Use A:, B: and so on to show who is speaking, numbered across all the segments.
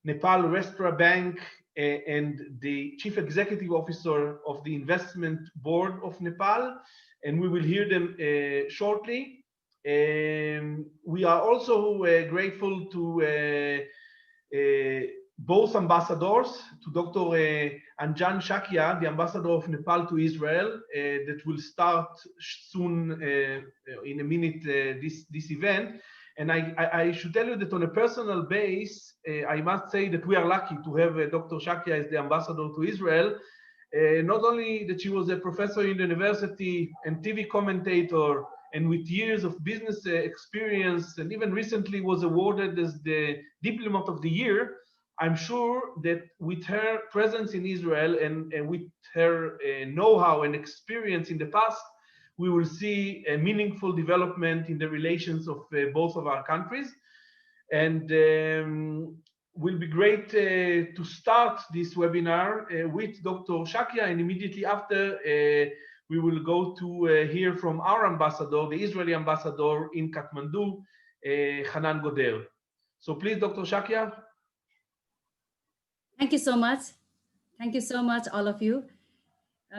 A: Nepal Rashtra Bank, and the Chief Executive Officer of the Investment Board of Nepal, and we will hear them shortly. We are also grateful to both ambassadors, to Dr. Anjan Shakya, the ambassador of Nepal to Israel, that will start soon in a minute this event. And I should tell you that on a personal base, I must say that we are lucky to have Dr. Shakya as the ambassador to Israel. Not only that she was a professor in the university and TV commentator, and with years of business experience, and even recently was awarded as the Diplomat of the Year, I'm sure that with her presence in Israel and with her know-how and experience in the past, we will see a meaningful development in the relations of both of our countries. And will be great to start this webinar with Dr. Shakya, and immediately after we will go to hear from our ambassador, the Israeli ambassador in Kathmandu, Hanan Goder. So please, Dr. Shakya.
B: Thank you so much. Thank you so much, all of you.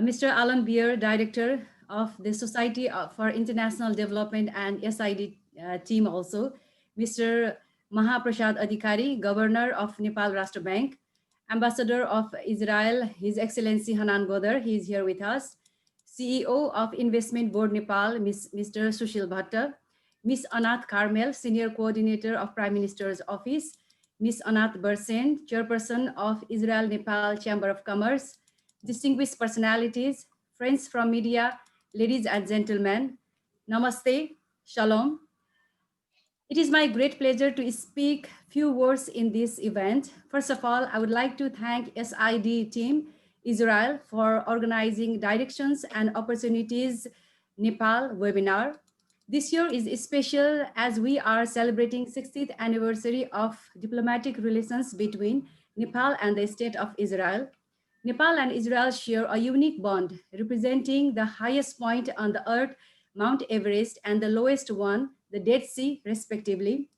B: Mr. Alon Beer, Director of the Society for International Development and SID team also. Mr. Maha Prashad Adhikari, Governor of Nepal Rashtra Bank. Ambassador of Israel, His Excellency Hanan Goder, he is here with us. CEO of Investment Board Nepal, Mr. Sushil Bhatta. Ms. Anat Carmel, Senior Coordinator of Prime Minister's Office. Ms. Anat Bernstein, Chairperson of Israel-Nepal Chamber of Commerce. Distinguished personalities, friends from media, ladies and gentlemen, Namaste, Shalom. It is my great pleasure to speak few words in this event. First of all, I would like to thank SID team, Israel, for organizing Directions and Opportunities Nepal webinar. This year is special as we are celebrating 60th anniversary of diplomatic relations between Nepal and the State of Israel. Nepal and Israel share a unique bond, representing the highest point on the earth, Mount Everest, and the lowest one, the Dead Sea, respectively.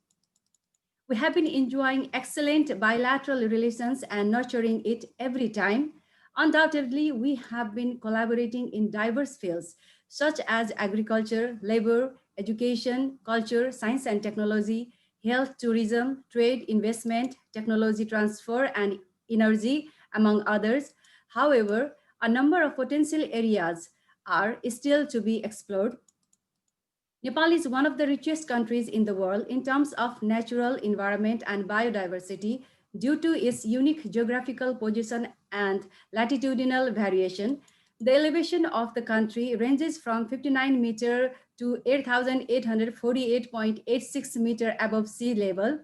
B: We have been enjoying excellent bilateral relations and nurturing it every time. Undoubtedly, we have been collaborating in diverse fields, such as agriculture, labor, education, culture, science and technology, health, tourism, trade, investment, technology transfer, and energy, among others. However, a number of potential areas are still to be explored. Nepal is one of the richest countries in the world in terms of natural environment and biodiversity due to its unique geographical position and latitudinal variation. The elevation of the country ranges from 59 meters to 8,848.86 meters above sea level.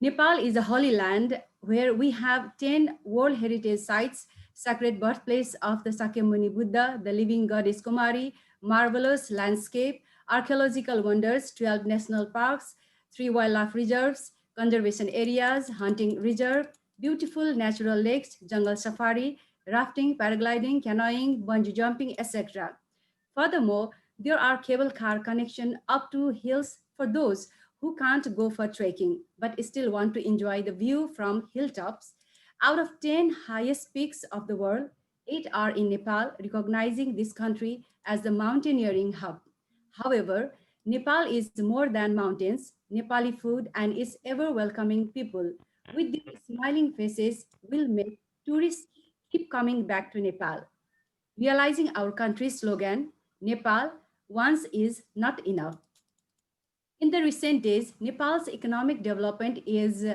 B: Nepal is a holy land where we have 10 World Heritage Sites, sacred birthplace of the Sakyamuni Buddha, the living goddess Kumari, marvelous landscape, archaeological wonders, 12 national parks, 3 wildlife reserves, conservation areas, hunting reserve, beautiful natural lakes, jungle safari, rafting, paragliding, canoeing, bungee jumping, etc. Furthermore, there are cable car connection up to hills for those who can't go for trekking, but still want to enjoy the view from hilltops. Out of 10 highest peaks of the world, 8 are in Nepal, recognizing this country as the mountaineering hub. However, Nepal is more than mountains, Nepali food, and its ever-welcoming people with their smiling faces will make tourists keep coming back to Nepal. Realizing our country's slogan, Nepal once is not enough. In the recent days, Nepal's economic development is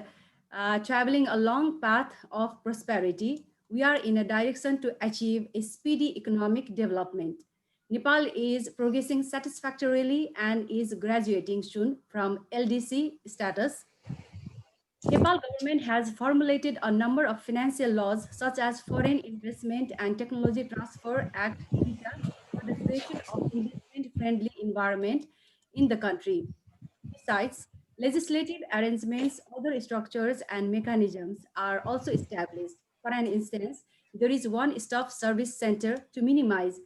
B: traveling a long path of prosperity. We are in a direction to achieve a speedy economic development. Nepal is progressing satisfactorily and is graduating soon from LDC status. Nepal government has formulated a number of financial laws such as Foreign Investment and Technology Transfer Act for the creation of investment-friendly environment in the country. Besides, legislative arrangements, other structures and mechanisms are also established. For an instance, there is one-stop service center to minimize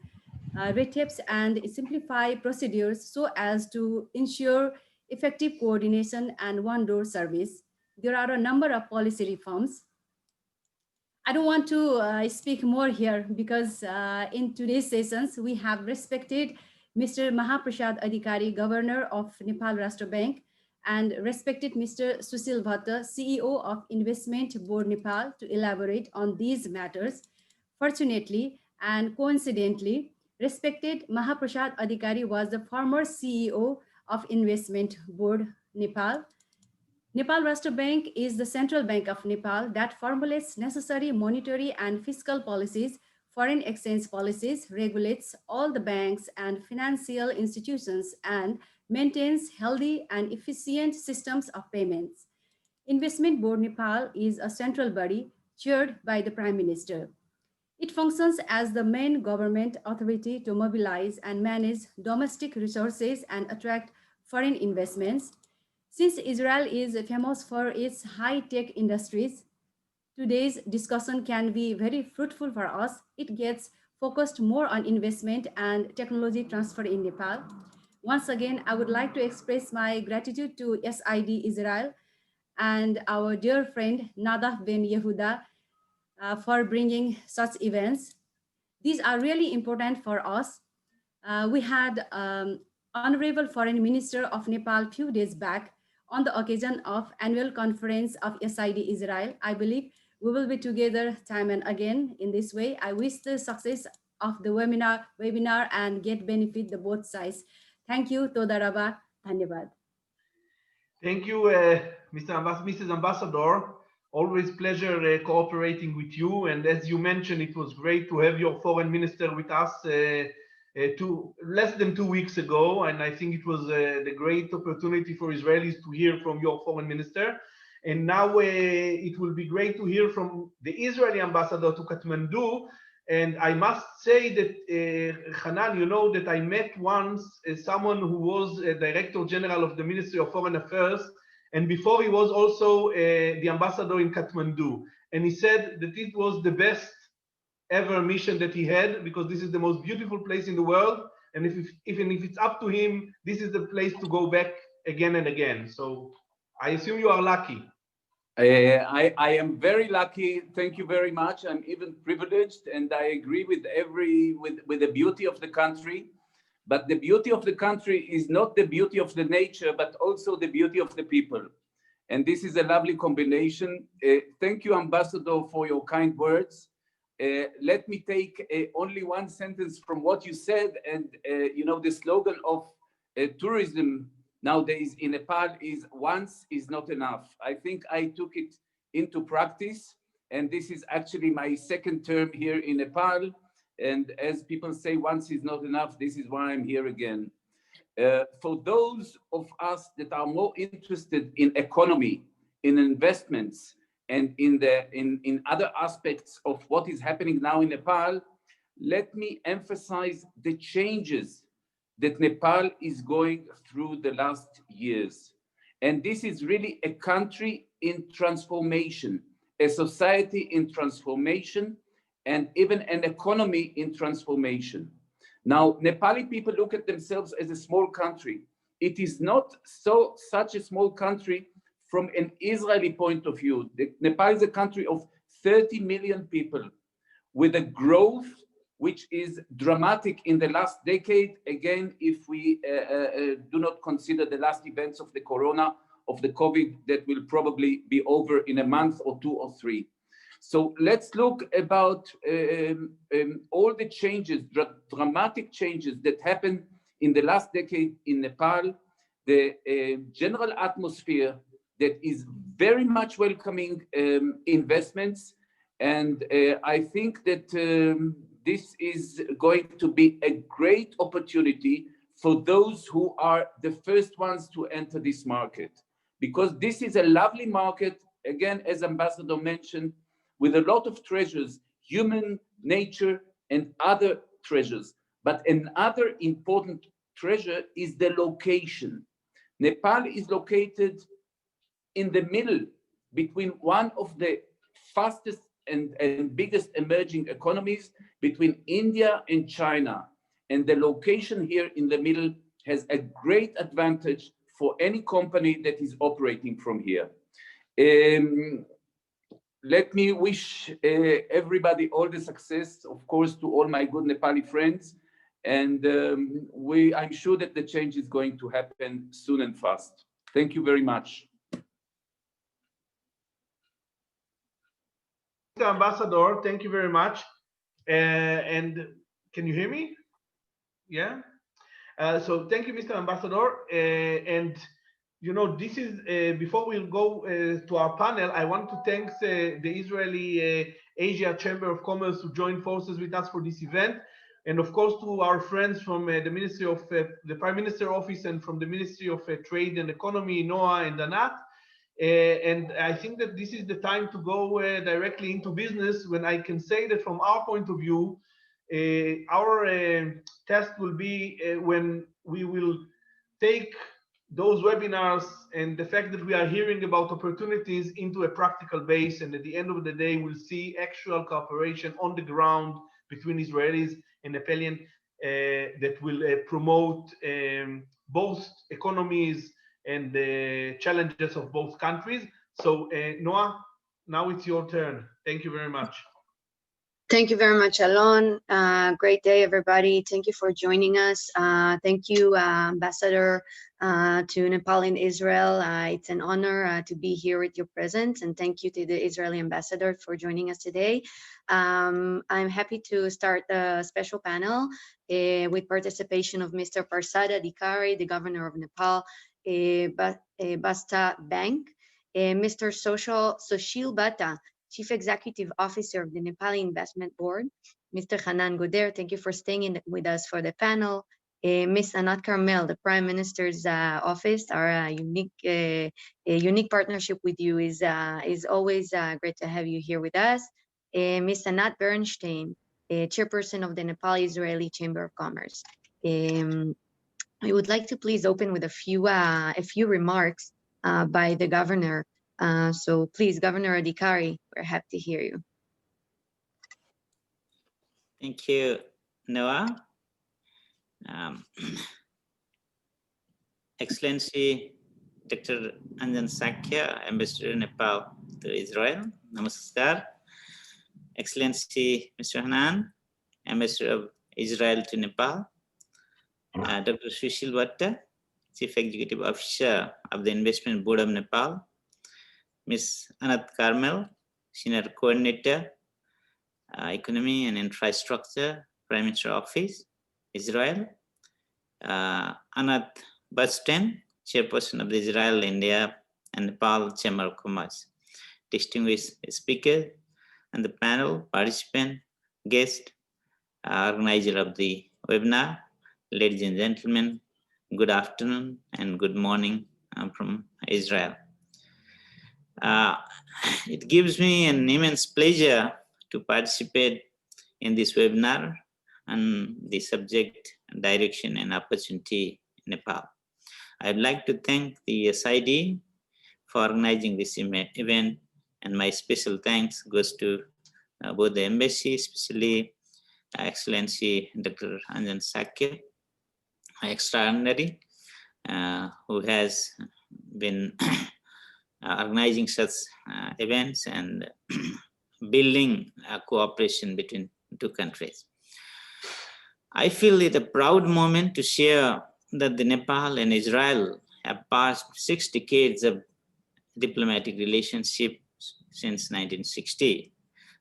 B: red tapes and simplify procedures so as to ensure effective coordination and one-door service. there are a number of policy reforms. I don't want to speak more here because in today's sessions, we have respected Mr. Maha Prashad Adhikari, Governor of Nepal Rashtra Bank, and respected Mr. Sushil Bhatta, CEO of Investment Board Nepal, to elaborate on these matters. Fortunately and coincidentally, respected Maha Prashad Adhikari was the former CEO of Investment Board Nepal. Nepal Rashtra Bank is the central bank of Nepal that formulates necessary monetary and fiscal policies, foreign exchange policies, regulates all the banks and financial institutions, and maintains healthy and efficient systems of payments. Investment Board Nepal is a central body chaired by the Prime Minister. It functions as the main government authority to mobilize and manage domestic resources and attract foreign investments. Since Israel is famous for its high-tech industries, today's discussion can be very fruitful for us. It gets focused more on investment and technology transfer in Nepal. Once again, I would like to express my gratitude to SID Israel and our dear friend Nadav Ben Yehuda for bringing such events. These are really important for us. We had Honorable Foreign Minister of Nepal few days back on the occasion of annual conference of SID Israel. I believe we will be together time and again in this way. I wish the success of the webinar and get benefit the both sides. Thank you. Toda raba. Dhanyabad.
A: Thank you, Mrs. Ambassador. Always pleasure cooperating with you. And as you mentioned, it was great to have your foreign minister with us less than 2 weeks ago. And I think it was the great opportunity for Israelis to hear from your foreign minister. And now it will be great to hear from the Israeli ambassador to Kathmandu. And I must say that, Hanan, you know that I met once someone who was a Director General of the Ministry of Foreign Affairs, and before he was also the ambassador in Kathmandu. And he said that it was the best ever mission that he had, because this is the most beautiful place in the world. And even if it's up to him, this is the place to go back again and again. So I assume you are lucky.
C: I am very lucky. Thank you very much. I'm even privileged, and I agree with the beauty of the country. But the beauty of the country is not the beauty of the nature, but also the beauty of the people. And this is a lovely combination. Thank you, Ambassador, for your kind words. Let me take only one sentence from what you said. And you know, the slogan of tourism nowadays in Nepal is once is not enough. I think I took it into practice, and this is actually my second term here in Nepal. And as people say, once is not enough, this is why I'm here again. For those of us that are more interested in economy, in investments, and in other aspects of what is happening now in Nepal, let me emphasize the changes that Nepal is going through the last years. And this is really a country in transformation, a society in transformation, and even an economy in transformation. Now, Nepali people look at themselves as a small country. It is not such a small country from an Israeli point of view. Nepal is a country of 30 million people with a growth which is dramatic in the last decade. Again, if we do not consider the last events of the corona, of the COVID, that will probably be over in a month or 2 or 3. So let's look about all the changes, dramatic changes that happened in the last decade in Nepal, the general atmosphere that is very much welcoming investments. And I think that this is going to be a great opportunity for those who are the first ones to enter this market, because this is a lovely market, again, as Ambassador mentioned, with a lot of treasures, human nature and other treasures. But another important treasure is the location. Nepal is located in the middle between one of the fastest and biggest emerging economies, between India and China. And the location here in the middle has a great advantage for any company that is operating from here. Let me wish everybody all the success, of course, to all my good Nepali friends. And I'm sure that the change is going to happen soon and fast. Thank you very much.
A: Mr. Ambassador, thank you very much. And can you hear me? Yeah. So thank you, Mr. Ambassador. And you know, this is before we'll go to our panel. I want to thank the Israeli Asia Chamber of Commerce who joined forces with us for this event, and of course to our friends from the Ministry of the Prime Minister Office and from the Ministry of Trade and Economy, Noah and Anat. And I think that this is the time to go directly into business, when I can say that from our point of view, our test will be when we will take those webinars and the fact that we are hearing about opportunities into a practical base, and at the end of the day we'll see actual cooperation on the ground between Israelis and Nepalian that will promote both economies and the challenges of both countries. So Noah, now it's your turn. Thank you very much.
D: Thank you very much, Alon. Great day, everybody. Thank you for joining us. Thank you, Ambassador to Nepal and Israel. It's an honor to be here with your presence, and thank you to the Israeli ambassador for joining us today. I'm happy to start the special panel with participation of Mr. Prashad Adhikari, the governor of Nepal, Bhatta Bank, Mr. Sushil Bhatta, Chief Executive Officer of the Nepali Investment Board, Mr. Hanan Goder, thank you for staying with us for the panel. Ms. Anat Carmel, the Prime Minister's office. Our unique partnership with you is always great to have you here with us. Ms. Anat Bernstein, Chairperson of the Nepal-Israeli Chamber of Commerce. I would like to please open with a few remarks by the governor. So please, Governor Adhikari, we're happy to hear you.
E: Thank you, Noah. Excellency Dr. Anjan Shakya, Ambassador of Nepal to Israel. Namaskar. Excellency Mr. Hanan, Ambassador of Israel to Nepal. Dr. Sushil Bhatta, Chief Executive Officer of the Investment Board of Nepal. Ms. Anat Carmel, Senior Coordinator, Economy and Infrastructure, Prime Minister Office, Israel. Anat Bernstein, Chairperson of the Israel, India and Nepal Chamber of Commerce. Distinguished speaker and the panel, participant, guest, organizer of the webinar, ladies and gentlemen, good afternoon and good morning from Israel. It gives me an immense pleasure to participate in this webinar on the subject, direction and opportunity in Nepal. I'd like to thank the SID for organizing this event, and my special thanks goes to both the embassy, especially Excellency Dr. Anjan Shakya, extraordinary, who has been organizing such events and building cooperation between two countries. I feel it a proud moment to share that the Nepal and Israel have passed 6 decades of diplomatic relationship since 1960.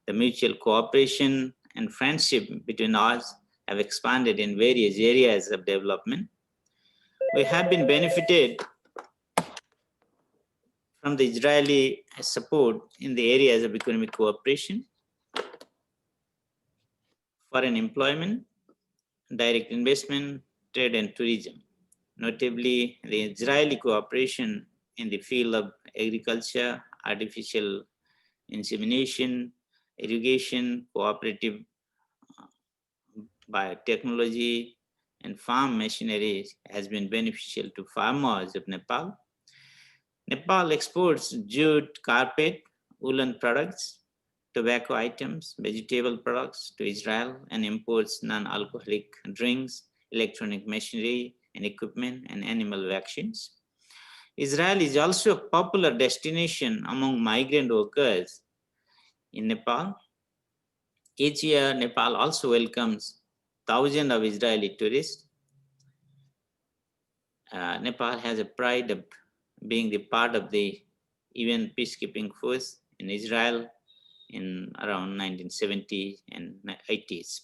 E: The mutual cooperation and friendship between us have expanded in various areas of development. We have been benefited from the Israeli support in the areas of economic cooperation, foreign employment, direct investment, trade and tourism. Notably, the Israeli cooperation in the field of agriculture, artificial insemination, irrigation, cooperative biotechnology, and farm machinery has been beneficial to farmers of Nepal. Nepal exports jute, carpet, woolen products, tobacco items, vegetable products to Israel, and imports non-alcoholic drinks, electronic machinery and equipment, and animal vaccines. Israel is also a popular destination among migrant workers in Nepal. Each year, Nepal also welcomes thousands of Israeli tourists. Nepal has a pride of being the part of the UN peacekeeping force in Israel in around 1970s and 80s.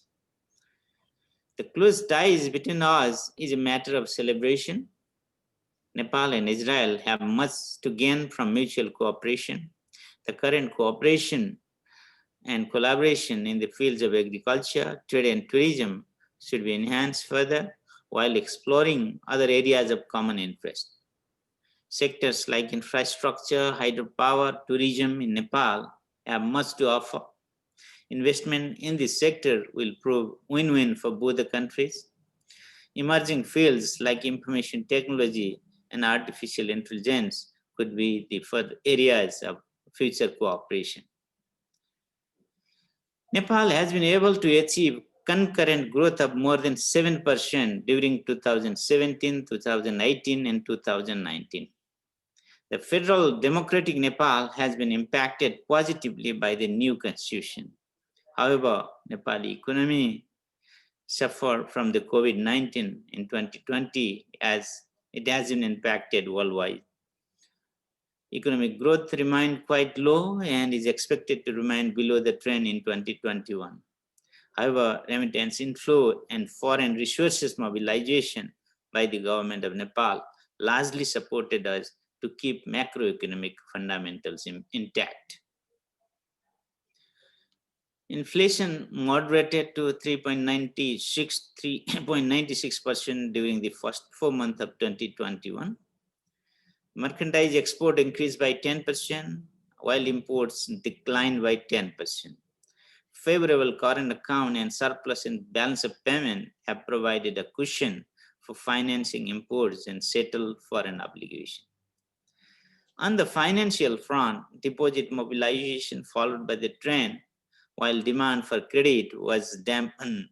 E: The close ties between us is a matter of celebration. Nepal and Israel have much to gain from mutual cooperation. The current cooperation and collaboration in the fields of agriculture, trade and tourism should be enhanced further while exploring other areas of common interest. Sectors like infrastructure, hydropower, tourism in Nepal have much to offer. Investment in this sector will prove win-win for both the countries. Emerging fields like information technology and artificial intelligence could be the further areas of future cooperation. Nepal has been able to achieve concurrent growth of more than 7% during 2017, 2018, and 2019. The federal democratic Nepal has been impacted positively by the new constitution. However, Nepali economy suffered from the COVID-19 in 2020 as it has been impacted worldwide. Economic growth remained quite low and is expected to remain below the trend in 2021. However, remittance inflow and foreign resources mobilization by the government of Nepal largely supported us to keep macroeconomic fundamentals intact. Inflation moderated to 3.96% during the first 4 months of 2021. Merchandise export increased by 10%, while imports declined by 10%. Favorable current account and surplus in balance of payment have provided a cushion for financing imports and settle foreign obligations. On the financial front, deposit mobilization followed by the trend, while demand for credit was dampened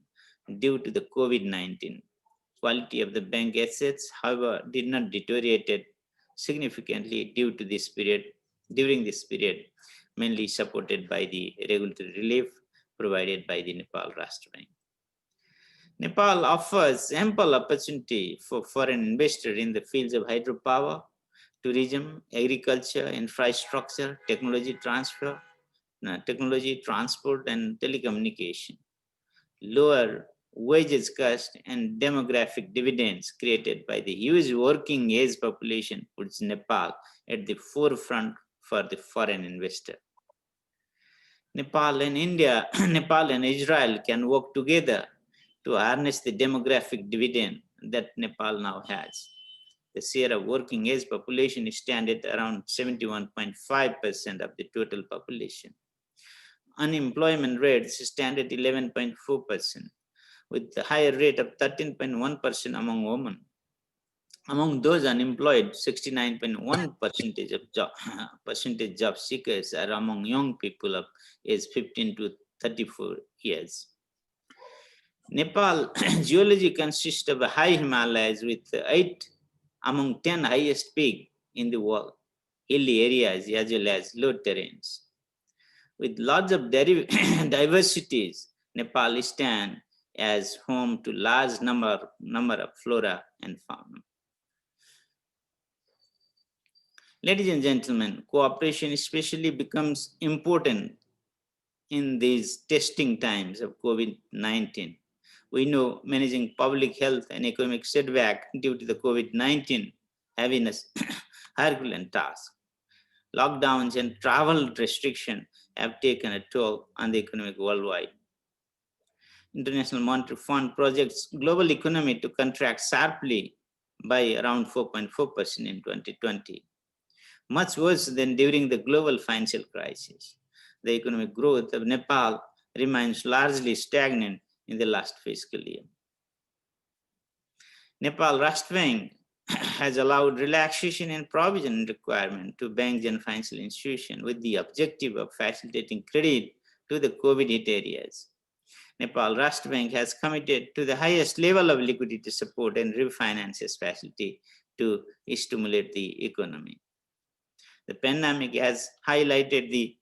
E: due to the COVID-19. Quality of the bank assets, however, did not deteriorate significantly during this period, mainly supported by the regulatory relief provided by the Nepal Rashtra. Nepal offers ample opportunity for foreign investors in the fields of hydropower, tourism, agriculture, infrastructure, technology, transport, and telecommunication. Lower wages cost and demographic dividends created by the huge working age population puts Nepal at the forefront for the foreign investor. Nepal and India, Nepal and Israel can work together to harness the demographic dividend that Nepal now has. The share of working age population stands at around 71.5% of the total population. Unemployment rates stand at 11.4%, with a higher rate of 13.1% among women. Among those unemployed, 69.1% of job seekers are among young people of age 15 to 34 years. Nepal geology consists of high Himalayas with 8 among 10 highest peaks in the world, hilly areas as well as low terrains. With lots of diversities, Nepal stands as home to large number of flora and fauna. Ladies and gentlemen, cooperation especially becomes important in these testing times of COVID-19. We know managing public health and economic setback due to the COVID-19 having a Herculean task. Lockdowns and travel restrictions have taken a toll on the economic worldwide. International Monetary Fund projects global economy to contract sharply by around 4.4% in 2020, much worse than during the global financial crisis. The economic growth of Nepal remains largely stagnant in the last fiscal year. Nepal Rashtra has allowed relaxation and provision requirement to banks and financial institutions with the objective of facilitating credit to the COVID-hit areas. Nepal Rashtra has committed to the highest level of liquidity support and refinances facility to stimulate the economy. The pandemic has highlighted the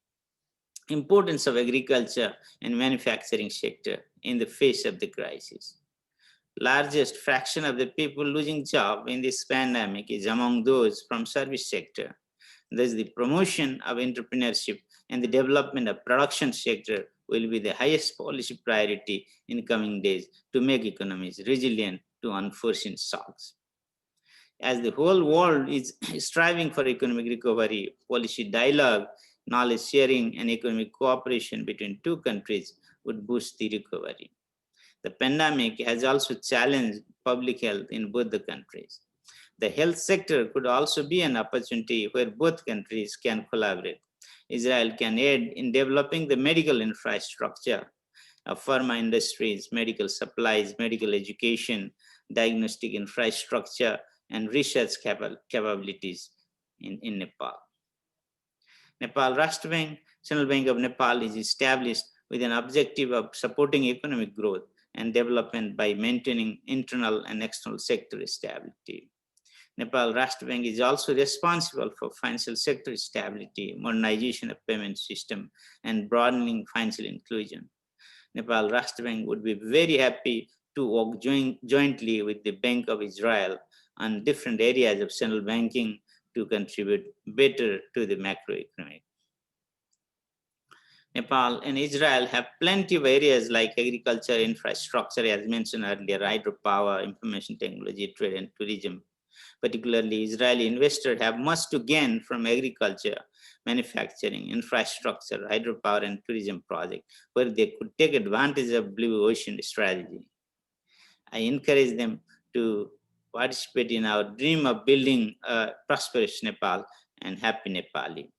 E: importance of agriculture and manufacturing sector in the face of the crisis. Largest fraction of the people losing job in this pandemic is among those from service sector. Thus, the promotion of entrepreneurship and the development of production sector will be the highest policy priority in coming days to make economies resilient to unforeseen shocks. As the whole world is striving for economic recovery, policy dialogue, knowledge sharing, and economic cooperation between two countries would boost the recovery. The pandemic has also challenged public health in both the countries. The health sector could also be an opportunity where both countries can collaborate. Israel can aid in developing the medical infrastructure of pharma industries, medical supplies, medical education, diagnostic infrastructure, and research capabilities in Nepal. Nepal Rashtra Bank, Central Bank of Nepal is established with an objective of supporting economic growth and development by maintaining internal and external sector stability. Nepal Rashtra Bank is also responsible for financial sector stability, modernization of payment system, and broadening financial inclusion. Nepal Rashtra Bank would be very happy to work jointly with the Bank of Israel on different areas of central banking to contribute better to the macroeconomic. Nepal and Israel have plenty of areas like agriculture, infrastructure, as mentioned earlier, hydropower, information technology, trade, and tourism. Particularly, Israeli investors have much to gain from agriculture, manufacturing, infrastructure, hydropower, and tourism projects, where they could take advantage of Blue Ocean strategy. I encourage them to participate in our dream of building a prosperous Nepal and happy Nepali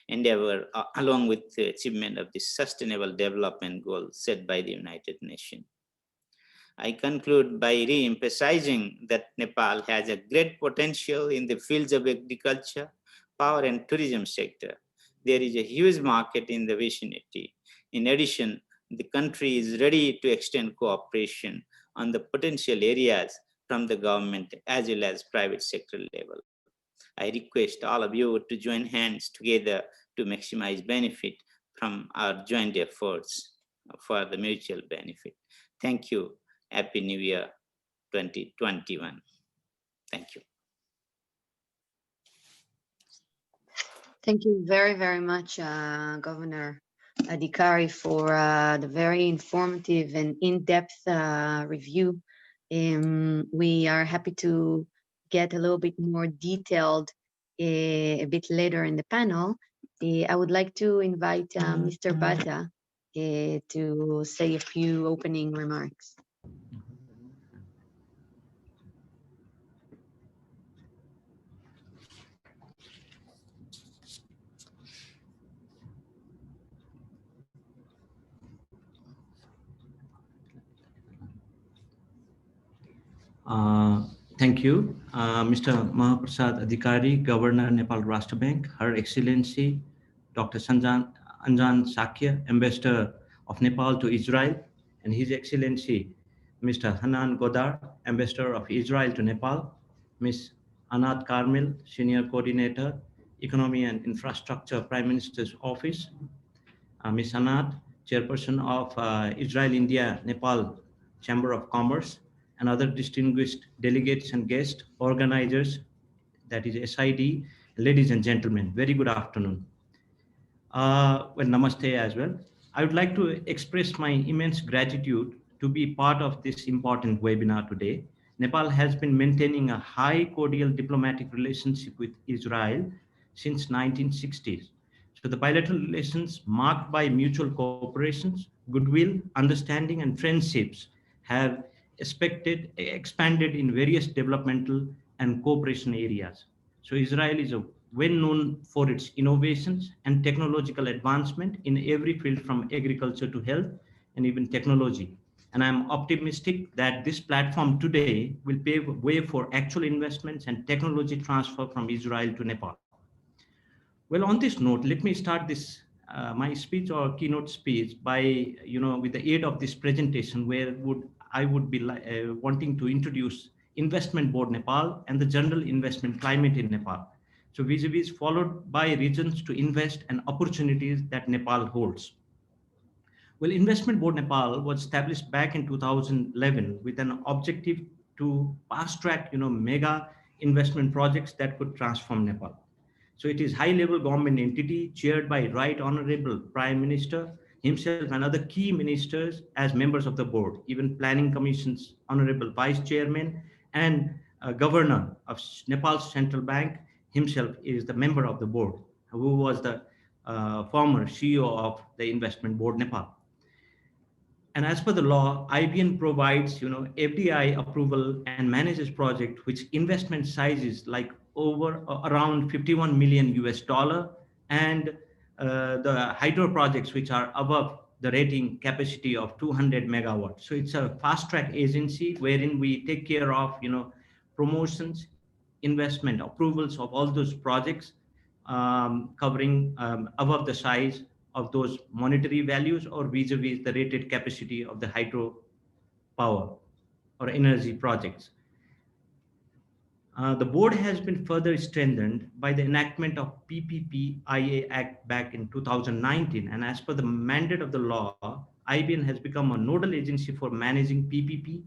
E: endeavor, along with the achievement of the sustainable development goals set by the United Nations. I conclude by re-emphasizing that Nepal has a great potential in the fields of agriculture, power, and tourism sector. There is a huge market in the vicinity. In addition, the country is ready to extend cooperation on the potential areas from the government as well as private sector level. I request all of you to join hands together to maximize benefit from our joint efforts for the mutual benefit. Thank you. Happy New Year 2021. Thank you.
D: Thank you very, very much, Governor Adhikari, for the very informative and in-depth review. We are happy to get a little bit more detailed a bit later in the panel. I would like to invite Mr. Bhatta to say a few opening remarks.
F: Thank you, Mr. Maha Prashad Adhikari, Governor, Nepal Rashtra Bank, Her Excellency, Dr. Anjan Shakya, Ambassador of Nepal to Israel, and His Excellency, Mr. Hanan Goder, Ambassador of Israel to Nepal, Ms. Anat Carmel, Senior Coordinator, Economy and Infrastructure, Prime Minister's Office, Ms. Anat, Chairperson of Israel-India-Nepal Chamber of Commerce, and other distinguished delegates and guest organizers, that is SID, ladies and gentlemen, very good afternoon. Well, namaste as well. I would like to express my immense gratitude to be part of this important webinar today. Nepal has been maintaining a high cordial diplomatic relationship with Israel since 1960s. So the bilateral relations marked by mutual cooperations, goodwill, understanding, and friendships have expanded in various developmental and cooperation areas. So Israel is well known for its innovations and technological advancement in every field from agriculture to health and even technology. And I'm optimistic that this platform today will pave way for actual investments and technology transfer from Israel to Nepal. Well, on this note, let me start this my speech or keynote speech by, with the aid of this presentation, where I would be wanting to introduce Investment Board Nepal, and the general investment climate in Nepal. So vis-a-vis followed by regions to invest and opportunities that Nepal holds. Well, Investment Board Nepal was established back in 2011 with an objective to fast track, mega investment projects that could transform Nepal. So it is high-level government entity chaired by Right Honorable Prime Minister himself and other key ministers as members of the board, even Planning Commission's Honorable Vice Chairman and Governor of Nepal's Central Bank himself is the member of the board, who was the former CEO of the Investment Board Nepal. And as per the law, IBN provides, FDI approval and manages project which investment size is like around 51 million US dollar, and the hydro projects which are above the rating capacity of 200 megawatts. So it's a fast track agency wherein we take care of, promotions, investment approvals of all those projects covering above the size of those monetary values or vis-a-vis the rated capacity of the hydro power or energy projects. The board has been further strengthened by the enactment of PPPIA Act back in 2019, and as per the mandate of the law, IBN has become a nodal agency for managing PPP,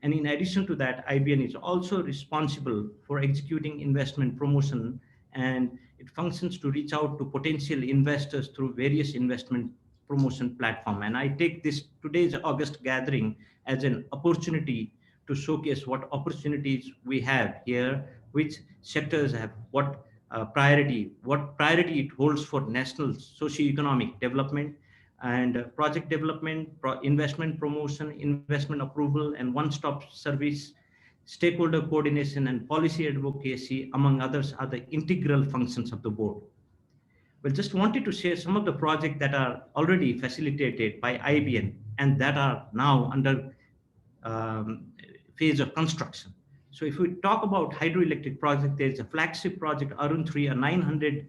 F: and in addition to that, IBN is also responsible for executing investment promotion, and it functions to reach out to potential investors through various investment promotion platform. And I take this today's August gathering as an opportunity to showcase what opportunities we have here, which sectors have what priority it holds for national socio-economic development and project development, investment promotion, investment approval, and one-stop service, stakeholder coordination, and policy advocacy, among others, are the integral functions of the board. Well, just wanted to share some of the projects that are already facilitated by IBN and that are now under phase of construction. So if we talk about hydroelectric project, there's a flagship project, Arun 3, a 900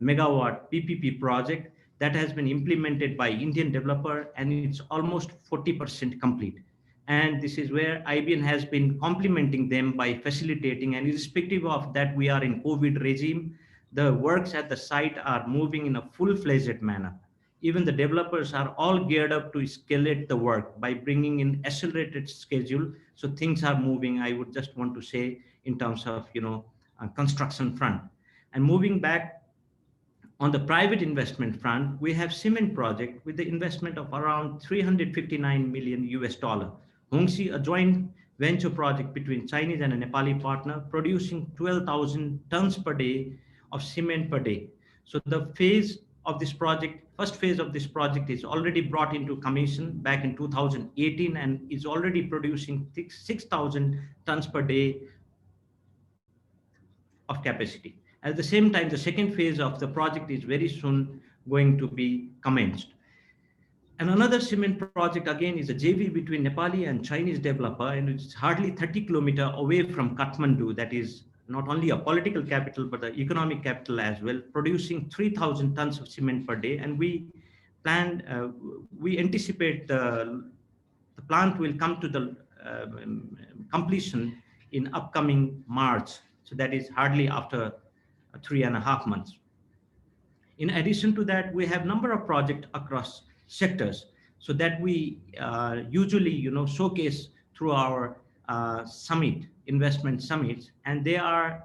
F: megawatt PPP project that has been implemented by Indian developer, and it's almost 40% complete. And this is where IBN has been complementing them by facilitating, and irrespective of that we are in COVID regime, the works at the site are moving in a full-fledged manner. Even the developers are all geared up to escalate the work by bringing in accelerated schedule. So things are moving, I would just want to say, in terms of, construction front. And moving back on the private investment front, we have cement project with the investment of around 359 million US dollar. Hongxi, a joint venture project between Chinese and a Nepali partner, producing 12,000 tons per day of cement per day. So the phase of this project, first phase of this project is already brought into commission back in 2018 and is already producing 6,000 tons per day of capacity. At the same time, the second phase of the project is very soon going to be commenced. And another cement project again is a JV between Nepali and Chinese developer, and it's hardly 30 kilometers away from Kathmandu. That is not only a political capital, but an economic capital as well, producing 3,000 tons of cement per day. And we anticipate the plant will come to the completion in upcoming March. So that is hardly after 3.5 months. In addition to that, we have number of projects across sectors, so that we usually showcase through our investment summits, and they are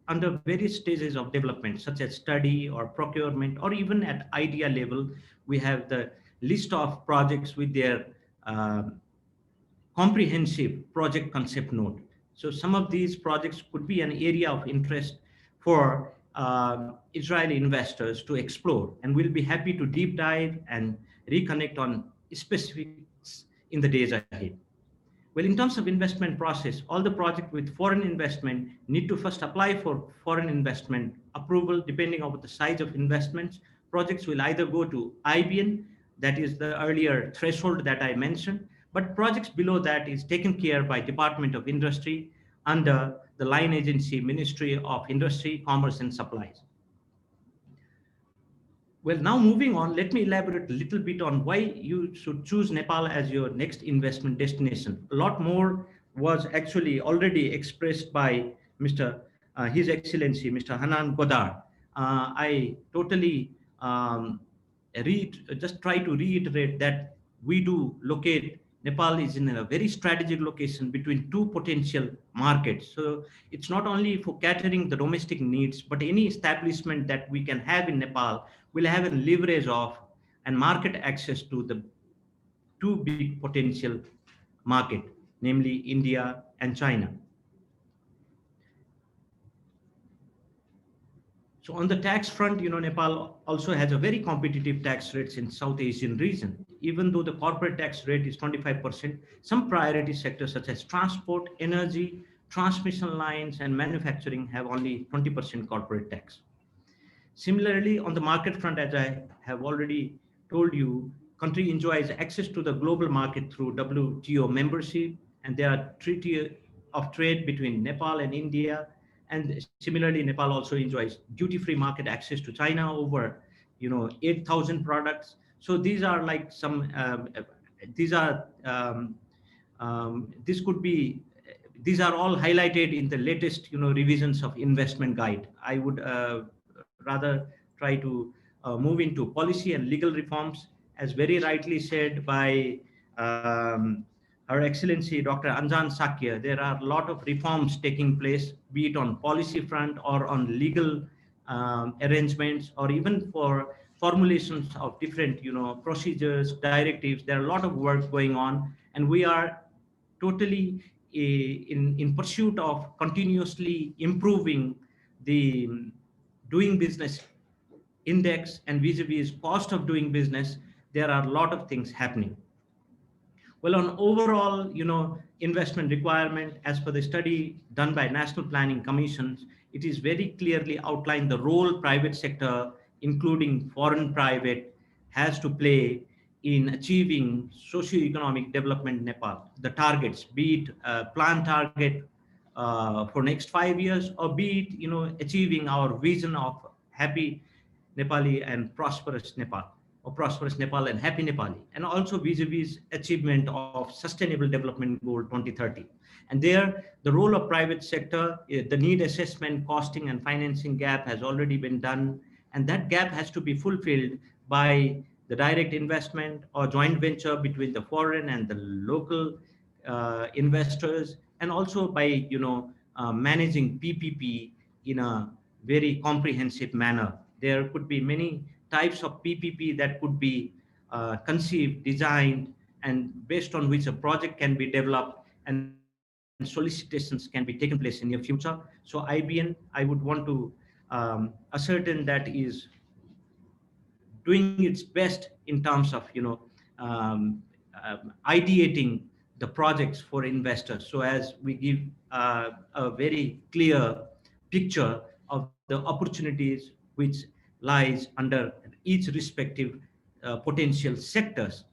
F: under various stages of development, such as study or procurement, or even at idea level. We have the list of projects with their comprehensive project concept note. So some of these projects could be an area of interest for Israeli investors to explore, and we'll be happy to deep dive and reconnect on specifics in the days ahead. Well, in terms of investment process, all the projects with foreign investment need to first apply for foreign investment approval. Depending on the size of investments, projects will either go to IBN, that is the earlier threshold that I mentioned, but projects below that is taken care by Department of Industry under the line agency Ministry of Industry, Commerce and Supplies. Well, now moving on, let me elaborate a little bit on why you should choose Nepal as your next investment destination. A lot more was actually already expressed by Mr. His Excellency, Mr. Hanan Goder. I totally just try to reiterate that we do locate Nepal is in a very strategic location between two potential markets. So it's not only for catering the domestic needs, but any establishment that we can have in Nepal will have a leverage of and market access to the two big potential market, namely India and China. So on the tax front, Nepal also has a very competitive tax rates in South Asian region. Even though the corporate tax rate is 25%, some priority sectors such as transport, energy, transmission lines, and manufacturing have only 20% corporate tax. Similarly, on the market front, as I have already told you, country enjoys access to the global market through WTO membership, and there are treaty of trade between Nepal and India. And similarly, Nepal also enjoys duty-free market access to China over, 8,000 products. So these are like some, this could be, these are all highlighted in the latest, revisions of investment guide. I would rather try to move into policy and legal reforms, as very rightly said by Her Excellency Dr. Anjan Shakya. There are a lot of reforms taking place, be it on policy front or on legal arrangements, or even for formulations of different, procedures, directives. There are a lot of work going on, and we are totally in pursuit of continuously improving the doing business index, and vis-a-vis cost of doing business. There are a lot of things happening. Well, on overall, investment requirement, as per the study done by National Planning Commissions, it is very clearly outlined the role private sector, including foreign private, has to play in achieving socio-economic development in Nepal. The targets, be it plan target for next 5 years, or be it, achieving our vision of happy Nepali and prosperous Nepal, or prosperous Nepal and happy Nepali, and also vis-a-vis achievement of Sustainable Development Goal 2030. And there, the role of private sector, the need assessment, costing and financing gap has already been done, and that gap has to be fulfilled by the direct investment or joint venture between the foreign and the local investors, and also by managing PPP in a very comprehensive manner. There could be many types of PPP that could be conceived, designed, and based on which a project can be developed, and solicitations can be taken place in the near future. So IBN, I would want to ascertain that is doing its best in terms of ideating the projects for investors, so as we give a very clear picture of the opportunities which lies under each respective potential sectors.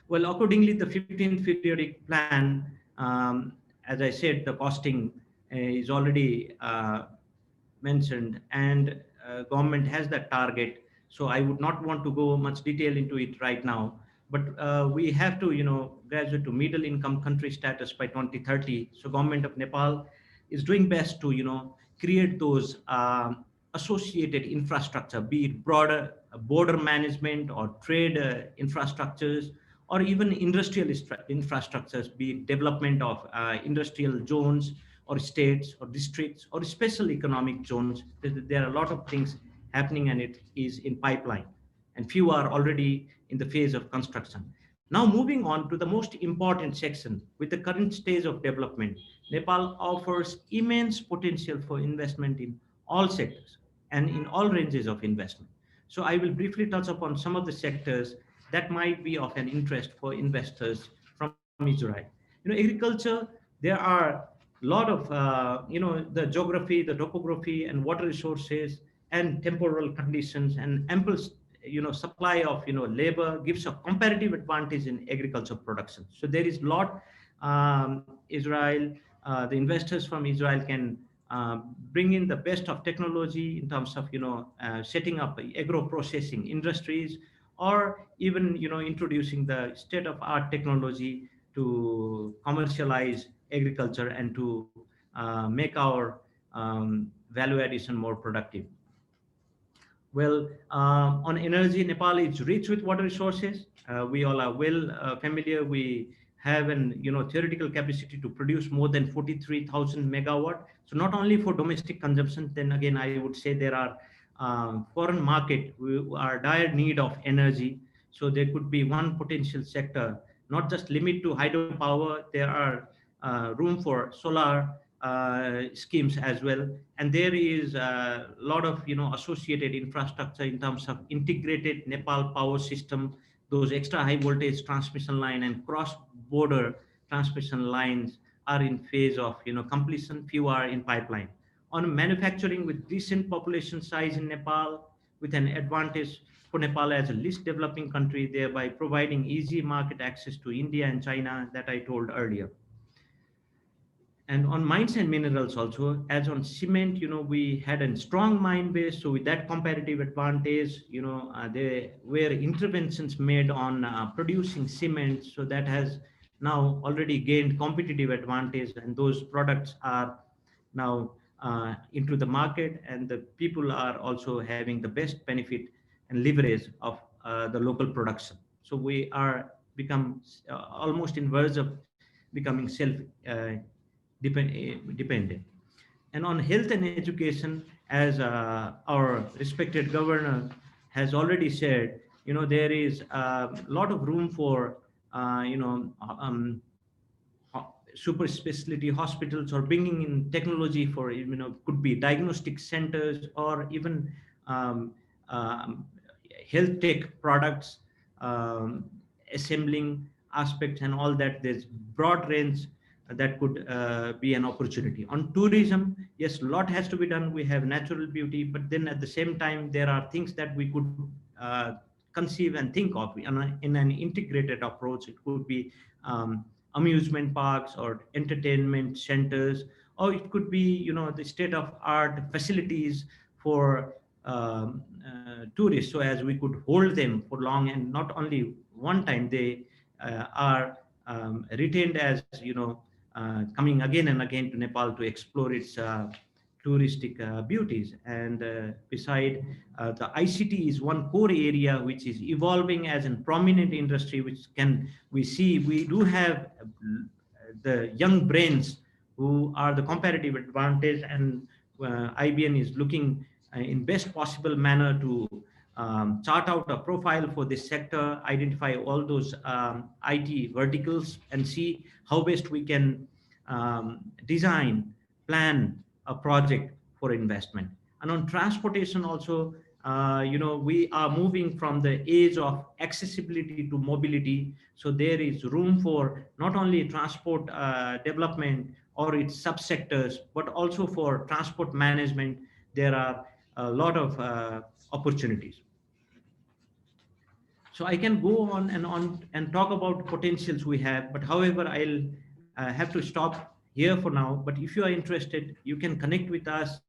F: Well, accordingly, the 15th periodic plan, as I said, the costing is already mentioned, and government has that target. So I would not want to go much detail into it right now, but we have to, graduate to middle income country status by 2030. So government of Nepal is doing best to, create those associated infrastructure, be it broader border management or trade infrastructures, or even industrial infrastructures, be it development of industrial zones or states or districts or special economic zones. There are a lot of things happening, and it is in pipeline, and few are already in the phase of construction. Now moving on to the most important section, with the current stage of development, Nepal offers immense potential for investment in all sectors and in all ranges of investment. So I will briefly touch upon some of the sectors that might be of an interest for investors from Israel. Agriculture, there are a lot of, the geography, the topography and water resources and temporal conditions and ample, supply of, labor gives a comparative advantage in agriculture production. So there is a lot, Israel, the investors from Israel can bring in the best of technology in terms of, setting up agro-processing industries, or even, introducing the state-of-art technology to commercialize agriculture and to make our value addition more productive. Well, on energy, Nepal is rich with water resources. We all are well familiar. We have an theoretical capacity to produce more than 43,000 megawatt. So not only for domestic consumption, then again I would say there are foreign market who are dire need of energy. So there could be one potential sector, not just limit to hydropower. There are room for solar schemes as well, and there is a lot of associated infrastructure in terms of integrated Nepal power system. Those extra high voltage transmission line and cross border transmission lines are in phase of completion. Few are in pipeline. On manufacturing, with decent population size in Nepal, with an advantage for Nepal as a least developing country, thereby providing easy market access to India and China that I told earlier. And on mines and minerals also, as on cement, we had a strong mine base. So with that comparative advantage, there were interventions made on producing cement. So that has now already gained competitive advantage, and those products are now into the market, and the people are also having the best benefit and leverage of the local production. So we are become almost in verge of becoming self dependent. And on health and education, as our respected governor has already said, there is a lot of room for super specialty hospitals, or bringing in technology for could be diagnostic centers, or even health tech products, assembling aspects and all that. There's broad range that could be an opportunity. On tourism, yes, a lot has to be done. We have natural beauty, but then at the same time, there are things that we could conceive and think of in an integrated approach. It could be amusement parks or entertainment centers, or it could be the state-of-art facilities for tourists, so as we could hold them for long, and not only one time. They are retained as coming again and again to Nepal to explore its touristic beauties. And beside the ICT is one core area which is evolving as a prominent industry, which we do have the young brains who are the comparative advantage, and IBN is looking in best possible manner to chart out a profile for this sector, identify all those IT verticals, and see how best we can design, plan a project for investment. And on transportation also, we are moving from the age of accessibility to mobility. So there is room for not only transport development or its subsectors, but also for transport management. There are a lot of opportunities. So I can go on and talk about potentials we have, but however, I'll have to stop here for now. But if you are interested, you can connect with us.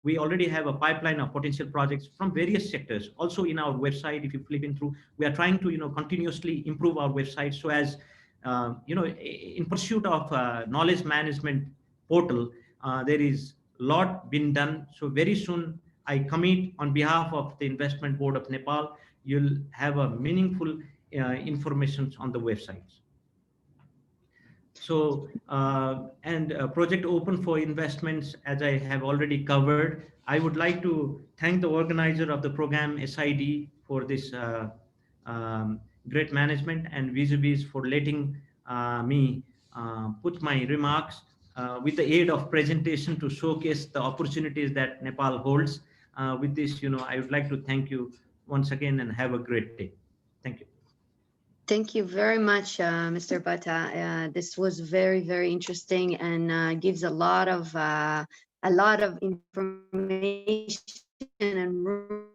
F: We already have a pipeline of potential projects from various sectors. Also in our website, if you flip in through, we are trying to continuously improve our website, so as in pursuit of knowledge management portal, there is a lot been done. So very soon, I commit on behalf of the Investment Board of Nepal, you'll have a meaningful information on the websites. So, project open for investments, as I have already covered. I would like to thank the organizer of the program, SID, for this great management, and vis-a-vis for letting me put my remarks with the aid of presentation to showcase the opportunities that Nepal holds. With this, I would like to thank you once again and have a great day. Thank you.
D: Thank you very much, Mr. Bhatta. This was very, very interesting, and gives a lot of information and room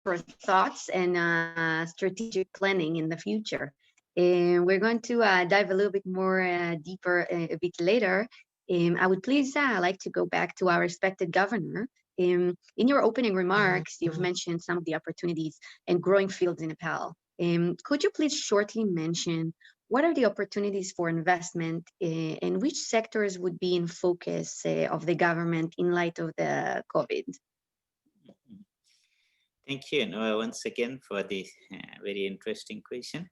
D: for thoughts and strategic planning in the future. And we're going to dive a little bit more deeper a bit later. I would please like to go back to our respected governor. In your opening remarks, you've mentioned some of the opportunities and growing fields in Nepal. Could you please shortly mention what are the opportunities for investment and which sectors would be in focus of the government in light of the COVID?
E: Thank you once again for this very interesting question.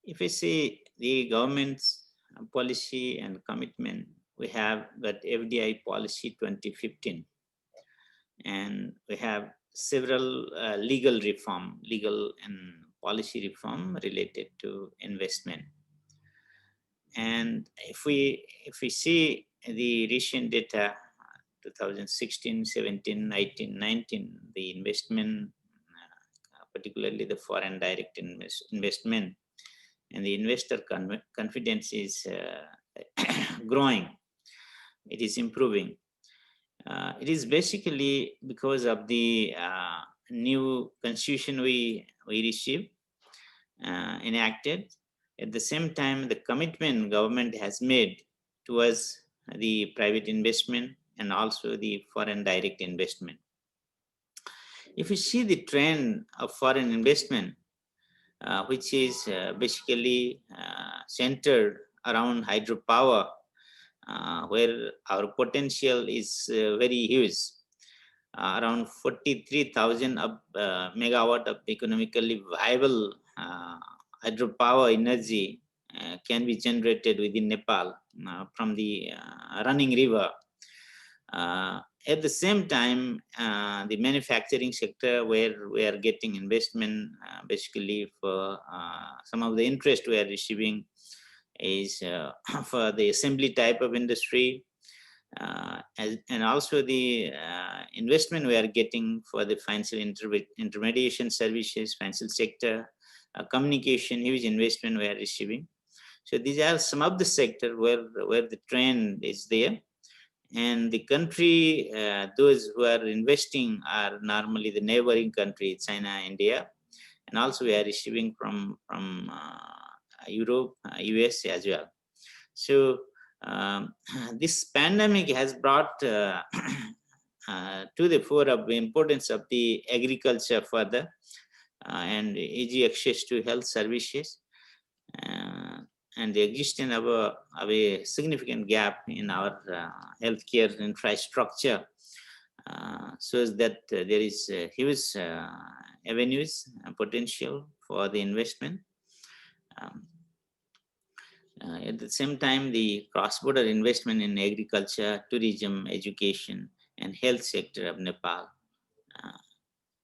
E: If we see the government's policy and commitment, we have that FDI policy 2015, and we have several legal and policy reform related to investment. And if we see the recent data, 2016, 17, 18, 19, the investment, particularly the foreign direct investment, and the investor confidence is growing. It is improving. It is basically because of the new constitution we received, enacted. At the same time, the commitment government has made towards the private investment and also the foreign direct investment. If you see the trend of foreign investment, which is basically centered around hydropower, where our potential is very huge. Around 43,000 megawatt of economically viable hydropower energy can be generated within Nepal from the running river. At the same time, the manufacturing sector, where we are getting investment, basically for some of the interest we are receiving is for the assembly type of industry, and also the investment we are getting for the financial intermediation services, financial sector, communication, huge investment we are receiving. So these are some of the sector where the trend is there. And the country, those who are investing are normally the neighboring country, China, India, and also we are receiving from Europe, US as well. So this pandemic has brought to the fore of the importance of the agriculture further and easy access to health services. And the existence of a significant gap in our healthcare infrastructure shows that there is huge avenues and potential for the investment. At the same time, the cross-border investment in agriculture, tourism, education, and health sector of Nepal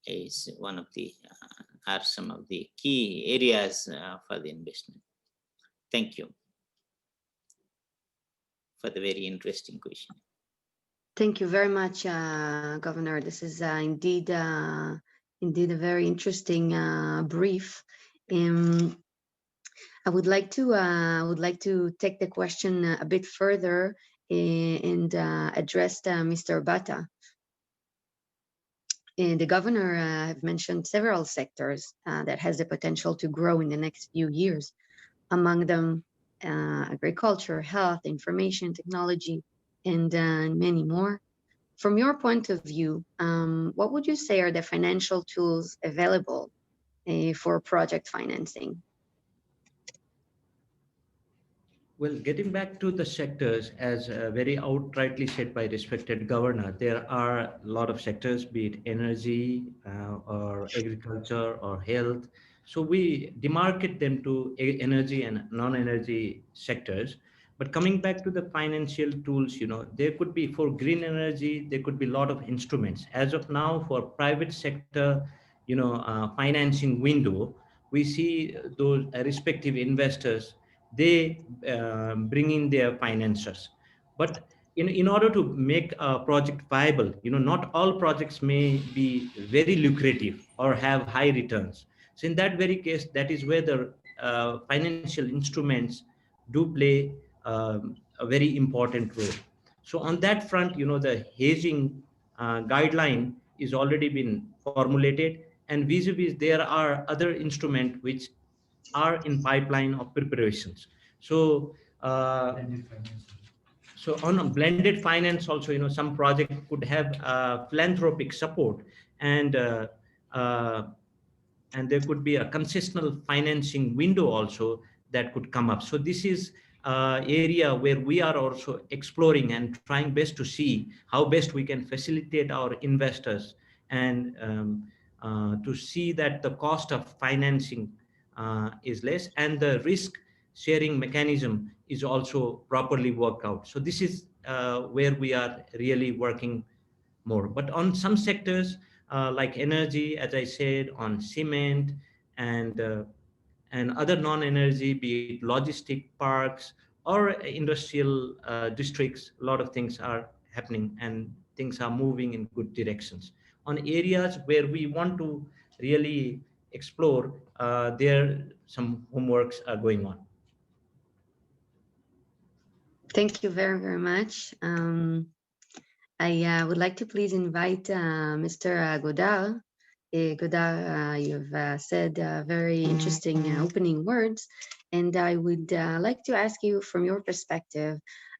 E: is one of the are some of the key areas for the investment. Thank you for the very interesting question.
D: Thank you very much, Governor. This is indeed a very interesting brief. I would like to take the question a bit further and address Mr. Bhatta. The governor have mentioned several sectors that has the potential to grow in the next few years. Among them, agriculture, health, information, technology, and many more. From your point of view, what would you say are the financial tools available for project financing?
F: Well, getting back to the sectors, as very outrightly said by respected governor, there are a lot of sectors, be it energy or agriculture or health. So we demarcate them to energy and non-energy sectors. But coming back to the financial tools, there could be for green energy, there could be a lot of instruments. As of now, for private sector, financing window, we see those respective investors, they bring in their financiers. But in order to make a project viable, not all projects may be very lucrative or have high returns. So in that very case, that is where the financial instruments do play a very important role. So on that front, the hedging guideline is already been formulated, and vis-a-vis there are other instruments which are in pipeline of preparations. So so on a blended finance also, some project could have philanthropic support, and and there could be a concessional financing window also that could come up. So this is area where we are also exploring and trying best to see how best we can facilitate our investors and to see that the cost of financing is less and the risk sharing mechanism is also properly worked out. So this is where we are really working more. But on some sectors like energy, as I said, on cement and other non-energy, be it logistic parks or industrial districts, a lot of things are happening and things are moving in good directions. On areas where we want to really explore, there some homeworks are going on.
D: Thank you very, very much. I would like to please invite Mr. Goder. Goder, you've said very interesting opening words, and I would like to ask you from your perspective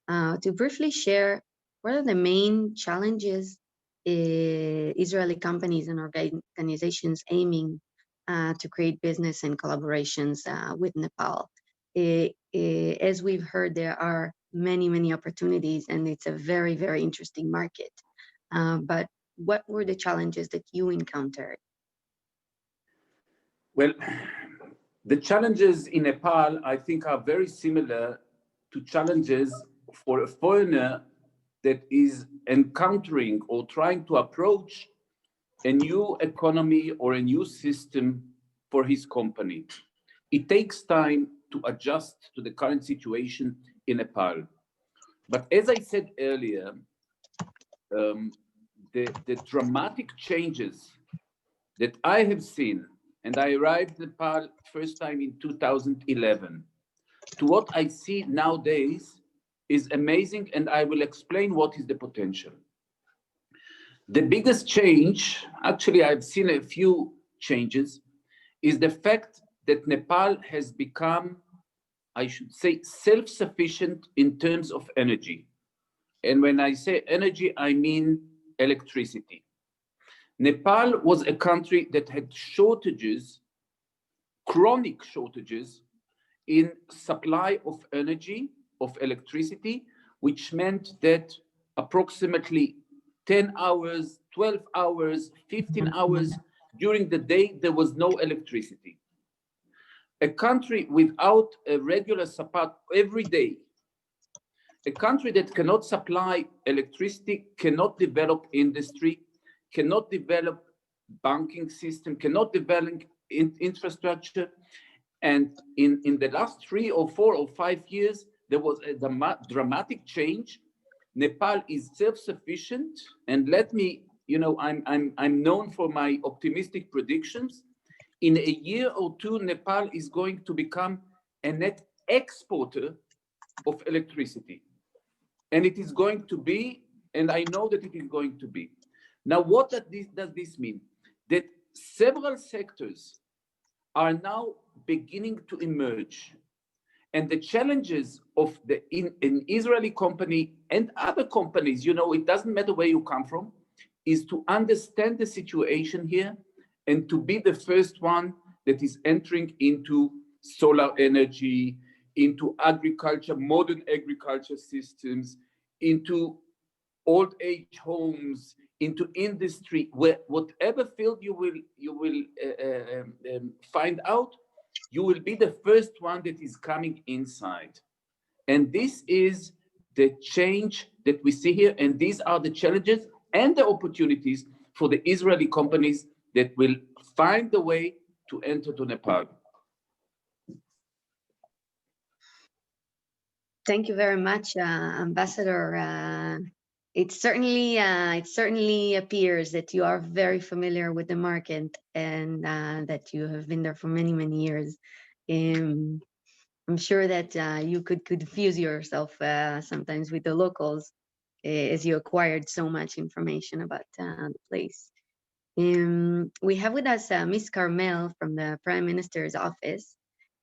D: to briefly share what are the main challenges Israeli companies and organizations aiming to create business and collaborations with Nepal. As we've heard, there are many opportunities, and it's a very, very interesting market. But what were the challenges that you encountered?
C: Well, the challenges in Nepal, I think, are very similar to challenges for a foreigner that is encountering or trying to approach a new economy or a new system for his company. It takes time to adjust to the current situation in Nepal. But as I said earlier, the dramatic changes that I have seen, and I arrived in Nepal first time in 2011, to what I see nowadays is amazing, and I will explain what is the potential. The biggest change, actually I've seen a few changes, is the fact that Nepal has become, I should say, self-sufficient in terms of energy. And when I say energy, I mean electricity. Nepal was a country that had shortages, chronic shortages in supply of energy, of electricity, which meant that approximately 10 hours, 12 hours, 15 hours during the day, there was no electricity. A country without a regular supply every day, a country that cannot supply electricity, cannot develop industry, cannot develop banking system, cannot develop infrastructure. And in the last 3 or 4 or 5 years, there was a dramatic change. Nepal is self-sufficient, and let me, I'm known for my optimistic predictions. In a year or two, Nepal is going to become a net exporter of electricity. And it is going to be, and I know that it is going to be. Now, what does this mean? That several sectors are now beginning to emerge. And the challenges of an Israeli company and other companies, it doesn't matter where you come from, is to understand the situation here and to be the first one that is entering into solar energy, into agriculture, modern agriculture systems, into old age homes, into industry, where whatever field you will find out, you will be the first one that is coming inside. And this is the change that we see here, and these are the challenges and the opportunities for the Israeli companies that will find the way to enter to Nepal.
D: Thank you very much, Ambassador. It certainly appears that you are very familiar with the market and that you have been there for many years. I'm sure that you could confuse yourself sometimes with the locals as you acquired so much information about the place. We have with us Ms. Carmel from the Prime Minister's office.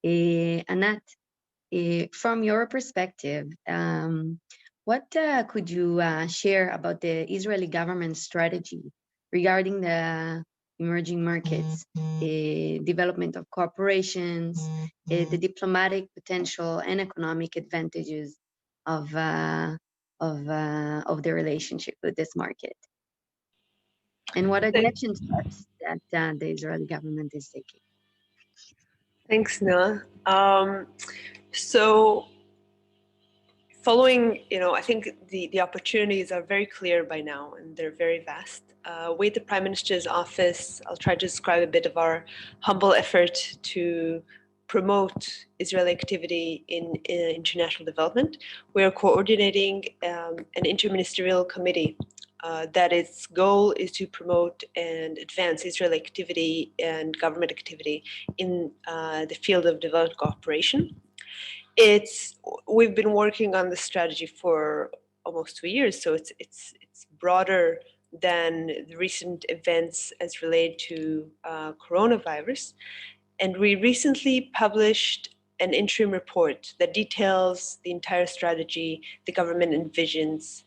D: Anat, from your perspective, what could you share about the Israeli government strategy regarding the emerging markets, development of corporations, the diplomatic potential and economic advantages of the relationship with this market. And what are the action steps that the Israeli government is taking?
G: Thanks, Noah. So following, I think the opportunities are very clear by now, and they're very vast. With the Prime Minister's office, I'll try to describe a bit of our humble effort to promote Israeli activity in international development. We are coordinating an interministerial committee that its goal is to promote and advance Israeli activity and government activity in the field of development cooperation. We've been working on this strategy for almost 2 years, so it's broader than the recent events as related to coronavirus. And we recently published an interim report that details the entire strategy the government envisions,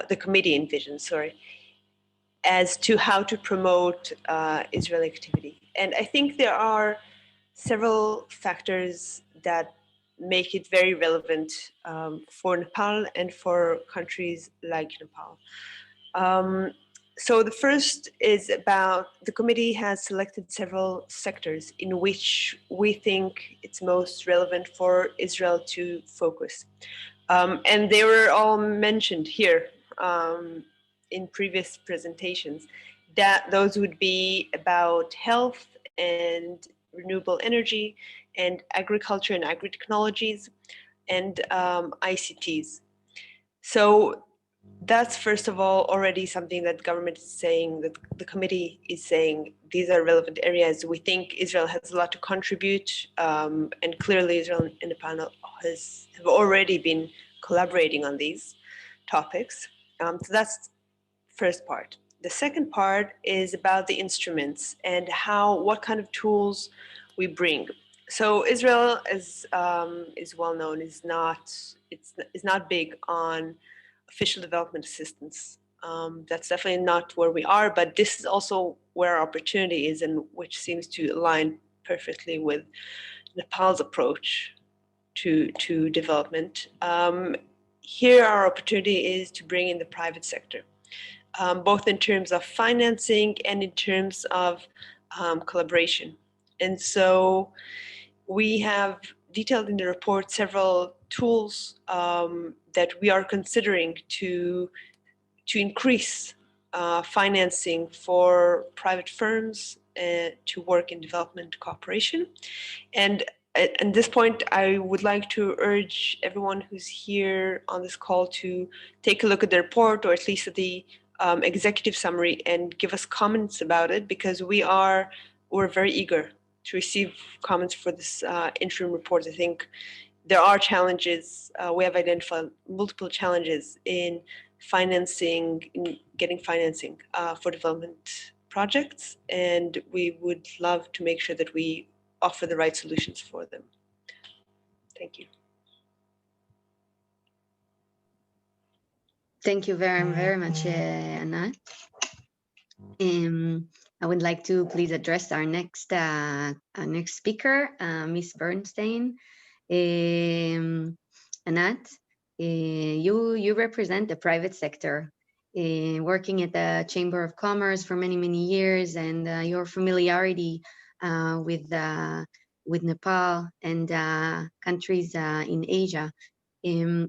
G: the committee envisions, as to how to promote Israeli activity. And I think there are several factors that make it very relevant for Nepal and for countries like Nepal. So the first is about the committee has selected several sectors in which we think it's most relevant for Israel to focus. And they were all mentioned here in previous presentations, that those would be about health and renewable energy and agriculture and agri-technologies and ICTs. So that's first of all already something that government is saying, that the committee is saying these are relevant areas. We think Israel has a lot to contribute, and clearly Israel and Nepal have already been collaborating on these topics. So that's first part. The second part is about the instruments and what kind of tools we bring. So Israel, as is well known, is not big on official development assistance. That's definitely not where we are, but this is also where our opportunity is, and which seems to align perfectly with Nepal's approach to development. Here our opportunity is to bring in the private sector, both in terms of financing and in terms of collaboration. And so we have detailed in the report several tools that we are considering to increase financing for private firms to work in development cooperation. And at this point, I would like to urge everyone who's here on this call to take a look at the report, or at least at the executive summary, and give us comments about it, because we're very eager to receive comments for this interim report. I think there are challenges. We have identified multiple challenges in getting financing for development projects, and we would love to make sure that we offer the right solutions for them. Thank you.
D: Thank you very, very much, Anat. I would like to please address our next speaker, Ms. Bernstein. Anat, you represent the private sector, working at the Chamber of Commerce for many, many years, and your familiarity with Nepal and countries in Asia.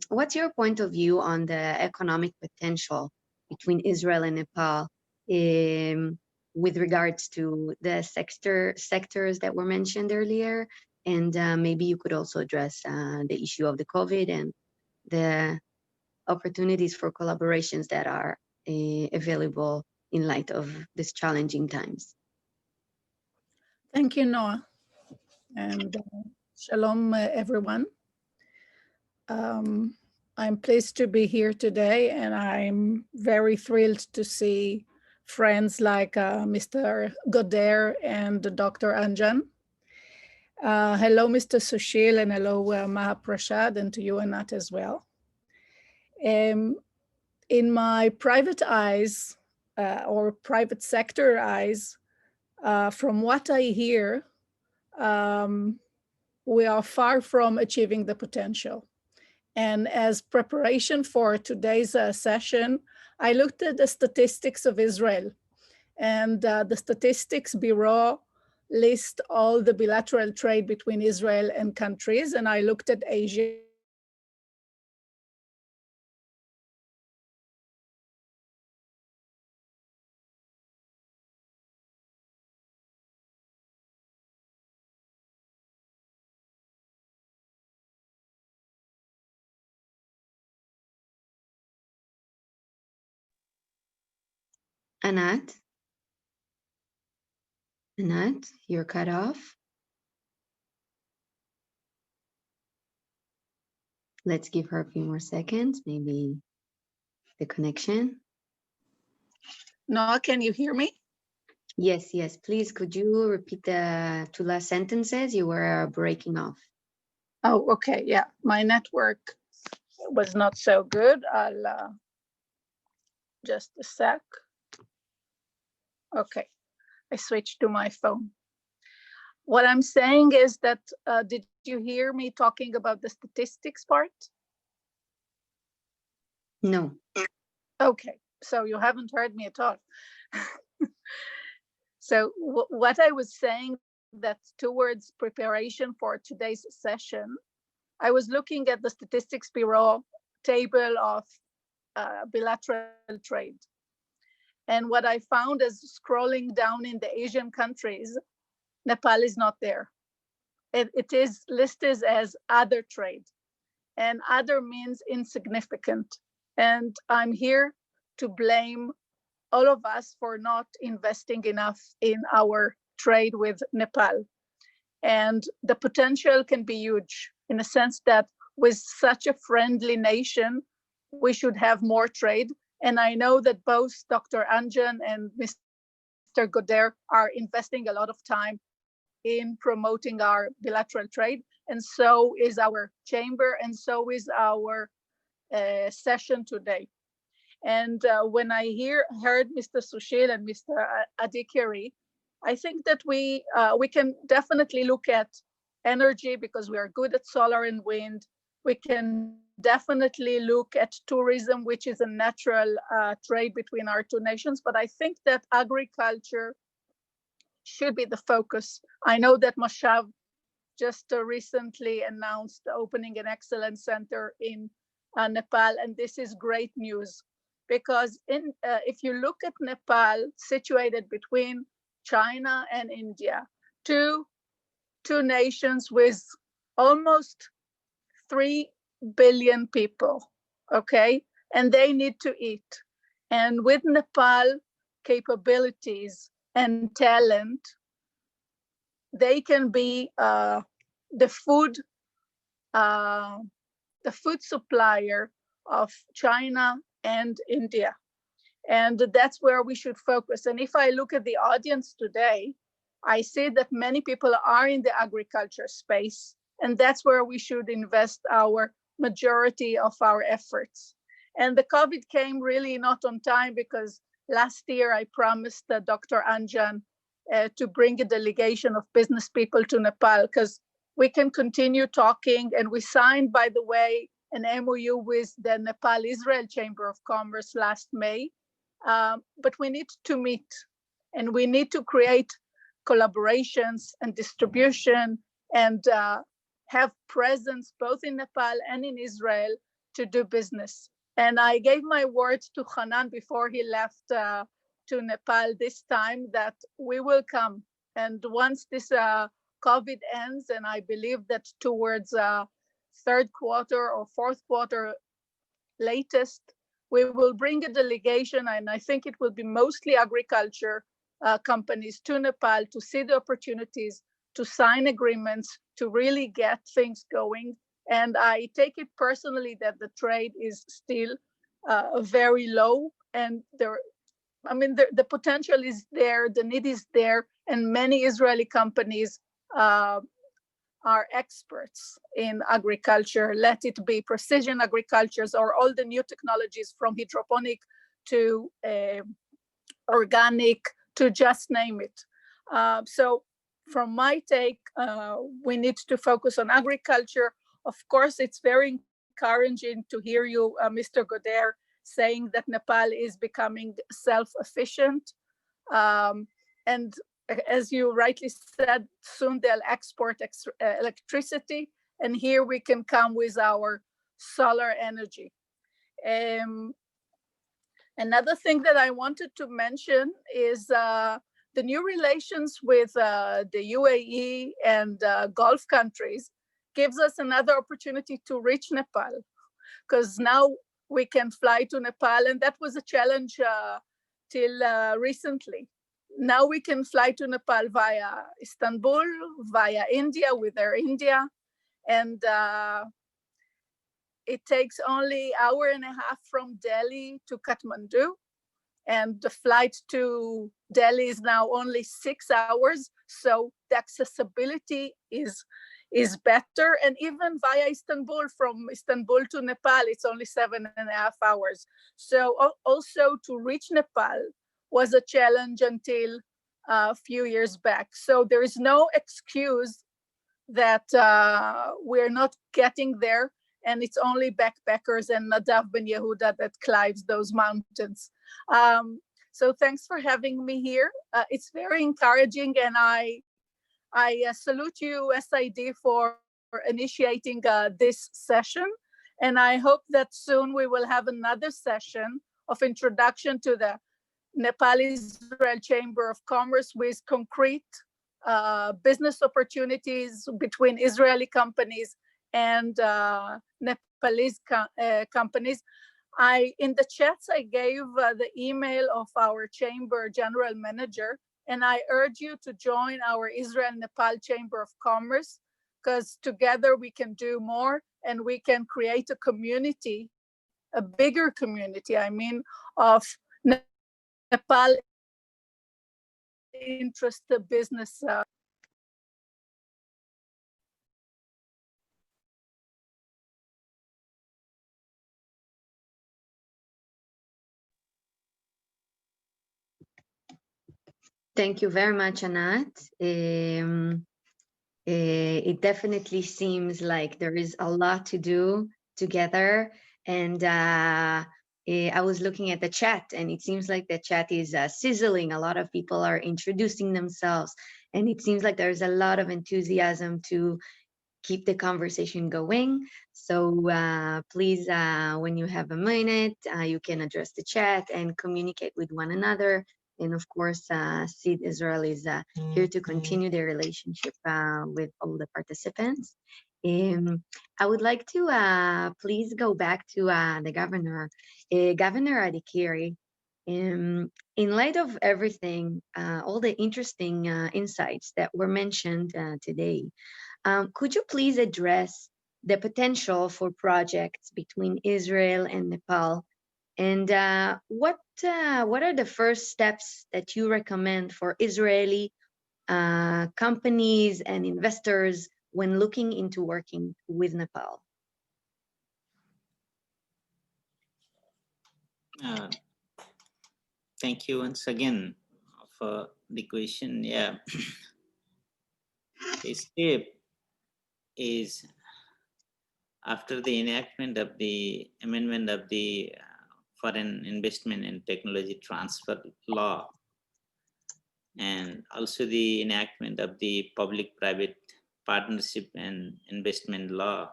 D: What's your point of view on the economic potential between Israel and Nepal with regards to the sectors that were mentioned earlier? And maybe you could also address the issue of the COVID and the opportunities for collaborations that are available in light of these challenging times.
H: Thank you, Noah. And shalom, everyone. I'm pleased to be here today, and I'm very thrilled to see friends like Mr. Goder and Dr. Anjan. Hello, Mr. Sushil, and hello, Maha Prashad, and to you, Anat, as well. In my private eyes, or private sector eyes, from what I hear, we are far from achieving the potential. And as preparation for today's session, I looked at the statistics of Israel. And the Statistics Bureau lists all the bilateral trade between Israel and countries. And I looked at Asia.
D: Anat? Anat, you're cut off. Let's give her a few more seconds, maybe the connection.
H: Noah, can you hear me?
D: Yes, yes, please, could you repeat the two last sentences? You were breaking off.
H: Oh, okay, yeah, my network was not so good. I'll just a sec. Okay, I switched to my phone. What I'm saying is that, did you hear me talking about the statistics part?
D: No.
H: Okay, so you haven't heard me at all. So what I was saying, that towards preparation for today's session, I was looking at the Statistics Bureau table of bilateral trade. And what I found is scrolling down in the Asian countries, Nepal is not there. It is listed as other trade, and other means insignificant. And I'm here to blame all of us for not investing enough in our trade with Nepal. And the potential can be huge in a sense that with such a friendly nation, we should have more trade. And I know that both Dr. Anjan and Mr. Goder are investing a lot of time in promoting our bilateral trade. And so is our chamber, and so is our session today. And when I heard Mr. Sushil and Mr. Adhikari, I think that we can definitely look at energy because we are good at solar and wind. We can definitely look at tourism, which is a natural trade between our two nations. But I think that agriculture should be the focus. I know that Moshav just recently announced opening an excellence center in Nepal, and this is great news. Because if you look at Nepal, situated between China and India, two nations with almost 3 billion people, okay? And they need to eat. And with Nepal capabilities and talent, they can be the food supplier of China and India. And that's where we should focus. And if I look at the audience today, I see that many people are in the agriculture space, and that's where we should invest our majority of our efforts. And the COVID came really not on time, because last year I promised Dr. Anjan to bring a delegation of business people to Nepal, because we can continue talking. And we signed, by the way, an MOU with the Nepal-Israel Chamber of Commerce last May. But we need to meet, and we need to create collaborations and distribution, and have presence both in Nepal and in Israel to do business. And I gave my word to Hanan before he left to Nepal this time, that we will come. And once this COVID ends, and I believe that towards third quarter or fourth quarter latest, we will bring a delegation, and I think it will be mostly agriculture companies to Nepal to see the opportunities, to sign agreements, to really get things going. And I take it personally that the trade is still very low, and the potential is there, the need is there, and many Israeli companies are experts in agriculture, let it be precision agricultures or all the new technologies from hydroponic to organic, to just name it. So from my take, we need to focus on agriculture. Of course, it's very encouraging to hear you, Mr. Goder, saying that Nepal is becoming self-efficient. And as you rightly said, soon they'll export electricity, and here we can come with our solar energy. Another thing that I wanted to mention is the new relations with the UAE and Gulf countries gives us another opportunity to reach Nepal, because now we can fly to Nepal, and that was a challenge till recently. Now we can fly to Nepal via Istanbul, via India with Air India, and it takes only an hour and a half from Delhi to Kathmandu, and the flight to Delhi is now only 6 hours. So the accessibility is better, and even via Istanbul, from Istanbul to Nepal, it's only 7.5 hours. So also to reach Nepal was a challenge until a few years back. So there is no excuse that we're not getting there, and it's only backpackers and Nadav Ben Yehuda that climbs those mountains. So thanks for having me here. It's very encouraging, and I salute you, SID, for initiating this session. And I hope that soon we will have another session of introduction to the Nepal-Israel Chamber of Commerce with concrete business opportunities between Israeli companies and Nepalese companies. In the chats, I gave the email of our chamber general manager, and I urge you to join our Israel-Nepal Chamber of Commerce, because together we can do more, and we can create a community, a bigger community, I mean, of Nepal interested business.
D: Thank you very much, Anat. It definitely seems like there is a lot to do together. And I was looking at the chat, and it seems like the chat is sizzling. A lot of people are introducing themselves, and it seems like there's a lot of enthusiasm to keep the conversation going. So please, when you have a minute, you can address the chat and communicate with one another. And of course, SID Israel is here to continue their relationship with all the participants. I would like to please go back to the governor, Governor Adhikari. In light of everything, all the interesting insights that were mentioned today, could you please address the potential for projects between Israel and Nepal? And what are the first steps that you recommend for Israeli companies and investors when looking into working with Nepal?
E: Thank you once again for the question. Yeah, the step is after the enactment of the amendment of the Foreign Investment and Technology Transfer Law, and also the enactment of the Public-Private Partnership and Investment Law,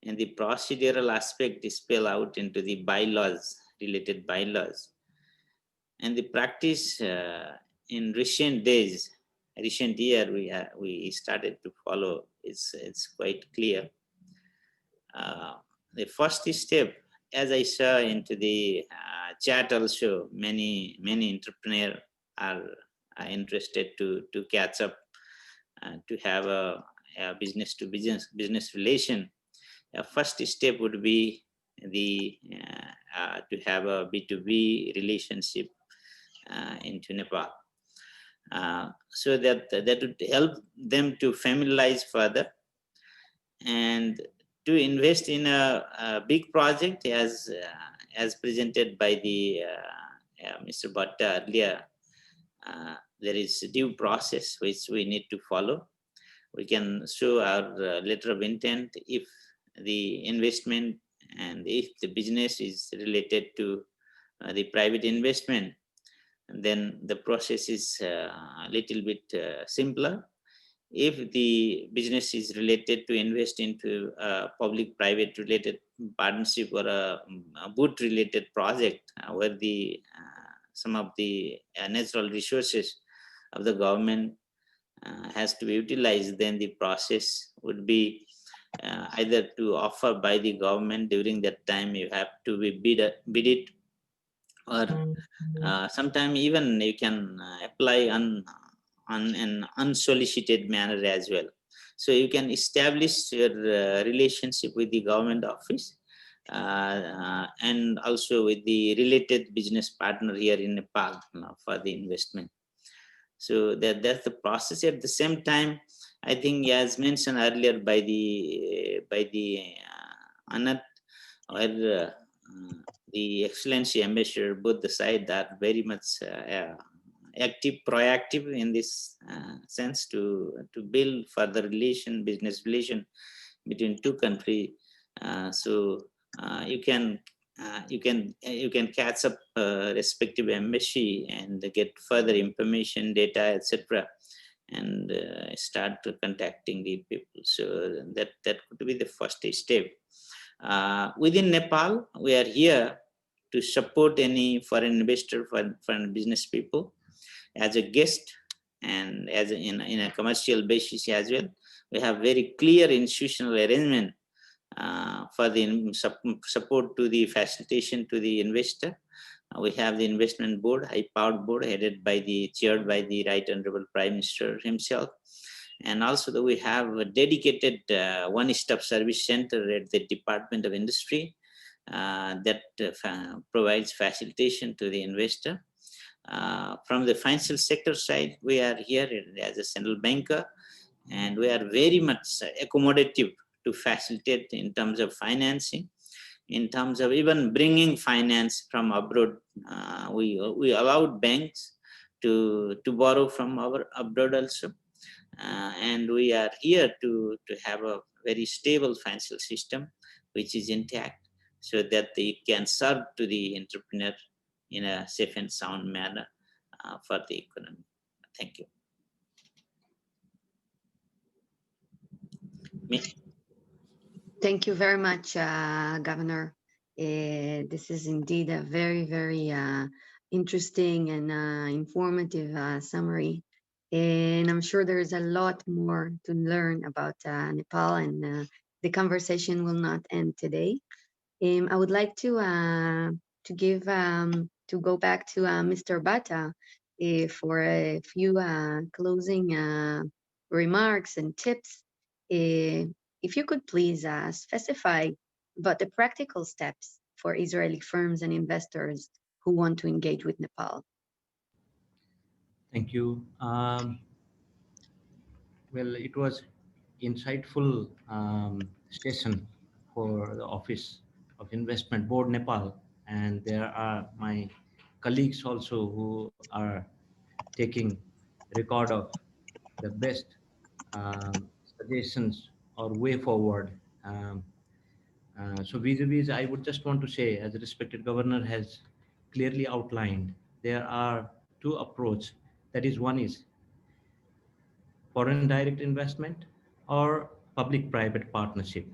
E: and the procedural aspect is spelled out into the bylaws, related bylaws. And the practice in recent days, recent year, we started to follow, it's quite clear. The first step, as I saw into the chat also, many entrepreneurs are interested to catch up, to have a business to business relation. First step would be the to have a B2B relationship into Nepal, so that would help them to familiarize further and to invest in a big project as presented by the Mr. Bhatta earlier. there is due process which we need to follow. We can show our letter of intent if the investment and if the business is related to the private investment, then the process is a little bit simpler. If the business is related to invest into a public-private related partnership or a boot related project where the some of the natural resources of the government has to be utilized, then the process would be either to offer by the government. During that time you have to be bid it, or sometime even you can apply on an unsolicited manner as well. So you can establish your relationship with the government office and also with the related business partner here in Nepal for the investment. So that's the process. At the same time, I think as mentioned earlier by the Anat, where the Excellency Ambassador, both the sides are very much active, proactive in this sense to build further business relation between two countries. So you can catch up respective embassy and get further information, data, etc., and start contacting the people. So that could be the first step. Within Nepal, we are here to support any foreign investor, foreign business people as a guest and as in a commercial basis as well. We have very clear institutional arrangement for the support to the facilitation to the investor. We have the investment board, high-powered board chaired by the Right Honorable Prime Minister himself. And also we have a dedicated one-stop service center at the Department of Industry that provides facilitation to the investor. From the financial sector side, we are here as a central banker, and we are very much accommodative to facilitate in terms of financing, in terms of even bringing finance from abroad. We allowed banks to borrow from abroad also. And we are here to have a very stable financial system which is intact, so that they can serve to the entrepreneur in a safe and sound manner for the economy. Thank you.
D: Thank you very much, Governor. This is indeed a very, very interesting and informative summary. And I'm sure there's a lot more to learn about Nepal, and the conversation will not end today. I would like to go back to Mr. Bhatta for a few closing remarks and tips. If you could please specify about the practical steps for Israeli firms and investors who want to engage with Nepal.
F: Thank you. Well, it was insightful session for the Office of Investment Board Nepal, and there are my colleagues also who are taking record of the best suggestions or way forward. So vis-a-vis, I would just want to say, as the respected governor has clearly outlined, there are two approaches. That is, one is foreign direct investment or public-private partnership.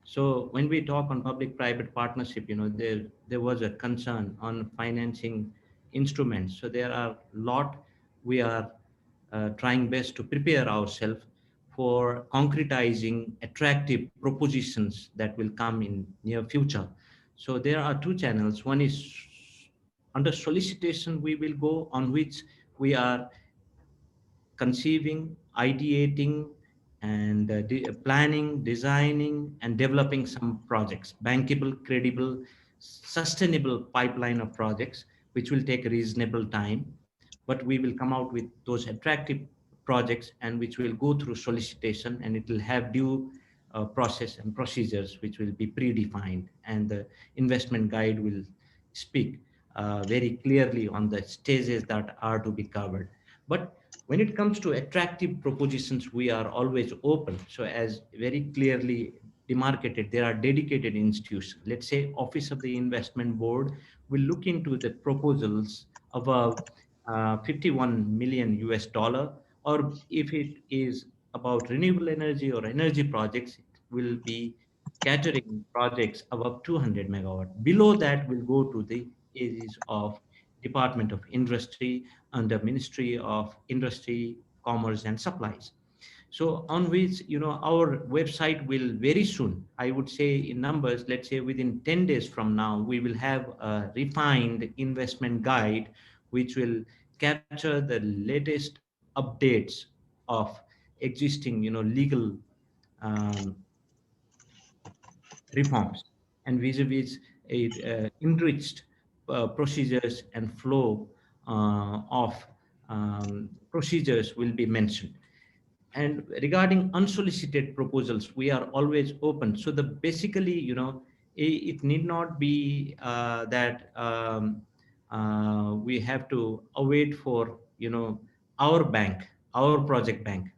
F: So when we talk on public-private partnership, there was a concern on financing instruments. So there are a lot we are trying best to prepare ourselves for concretizing attractive propositions that will come in near future. So there are two channels. One is under solicitation, we will go on which we are conceiving, ideating, and planning, designing, and developing some projects, bankable, credible, sustainable pipeline of projects, which will take a reasonable time. But we will come out with those attractive projects and which will go through solicitation, and it will have due process and procedures which will be predefined, and the investment guide will speak very clearly on the stages that are to be covered. But when it comes to attractive propositions, we are always open. So as very clearly demarcated, there are dedicated institutions. Let's say Office of the Investment Board will look into the proposals above 51 million US dollar, or if it is about renewable energy or energy projects, it will be catering projects above 200 megawatt. Below that will go to the areas of Department of Industry under Ministry of Industry, Commerce and Supplies. So on which, our website will very soon, I would say in numbers, let's say within 10 days from now, we will have a refined investment guide, which will capture the latest updates of existing, legal um, reforms, and vis-a-vis enriched procedures and flow of procedures will be mentioned. And regarding unsolicited proposals, we are always open. So the basically, it need not be that we have to await for, our bank, our project bank.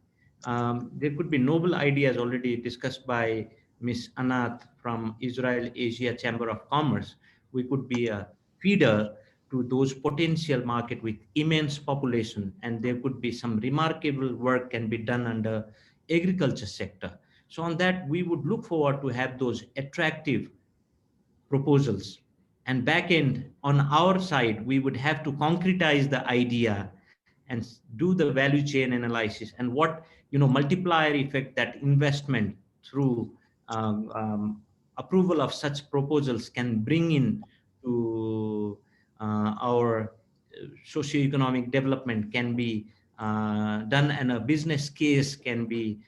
F: There could be noble ideas already discussed by Ms. Anat from Israel Asia Chamber of Commerce. We could be a feeder to those potential market with immense population, and there could be some remarkable work can be done under agriculture sector. So on that, we would look forward to have those attractive proposals. And back end on our side, we would have to concretize the idea and do the value chain analysis and what, multiplier effect that investment through approval of such proposals can bring in to our socio-economic development can be done, and a business case can be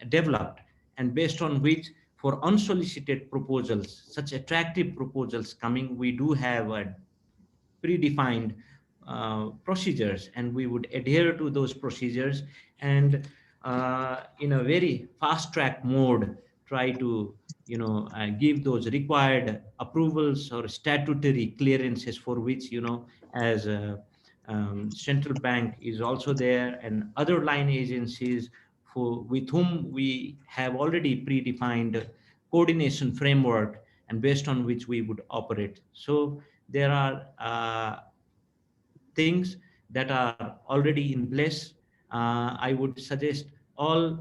F: developed, and based on which, for unsolicited proposals, such attractive proposals coming, we do have a predefined procedures, and we would adhere to those procedures, and in a very fast track mode try to give those required approvals or statutory clearances, for which, as central bank is also there, and other line agencies with whom we have already predefined coordination framework, and based on which we would operate. So there are things that are already in place. I would suggest all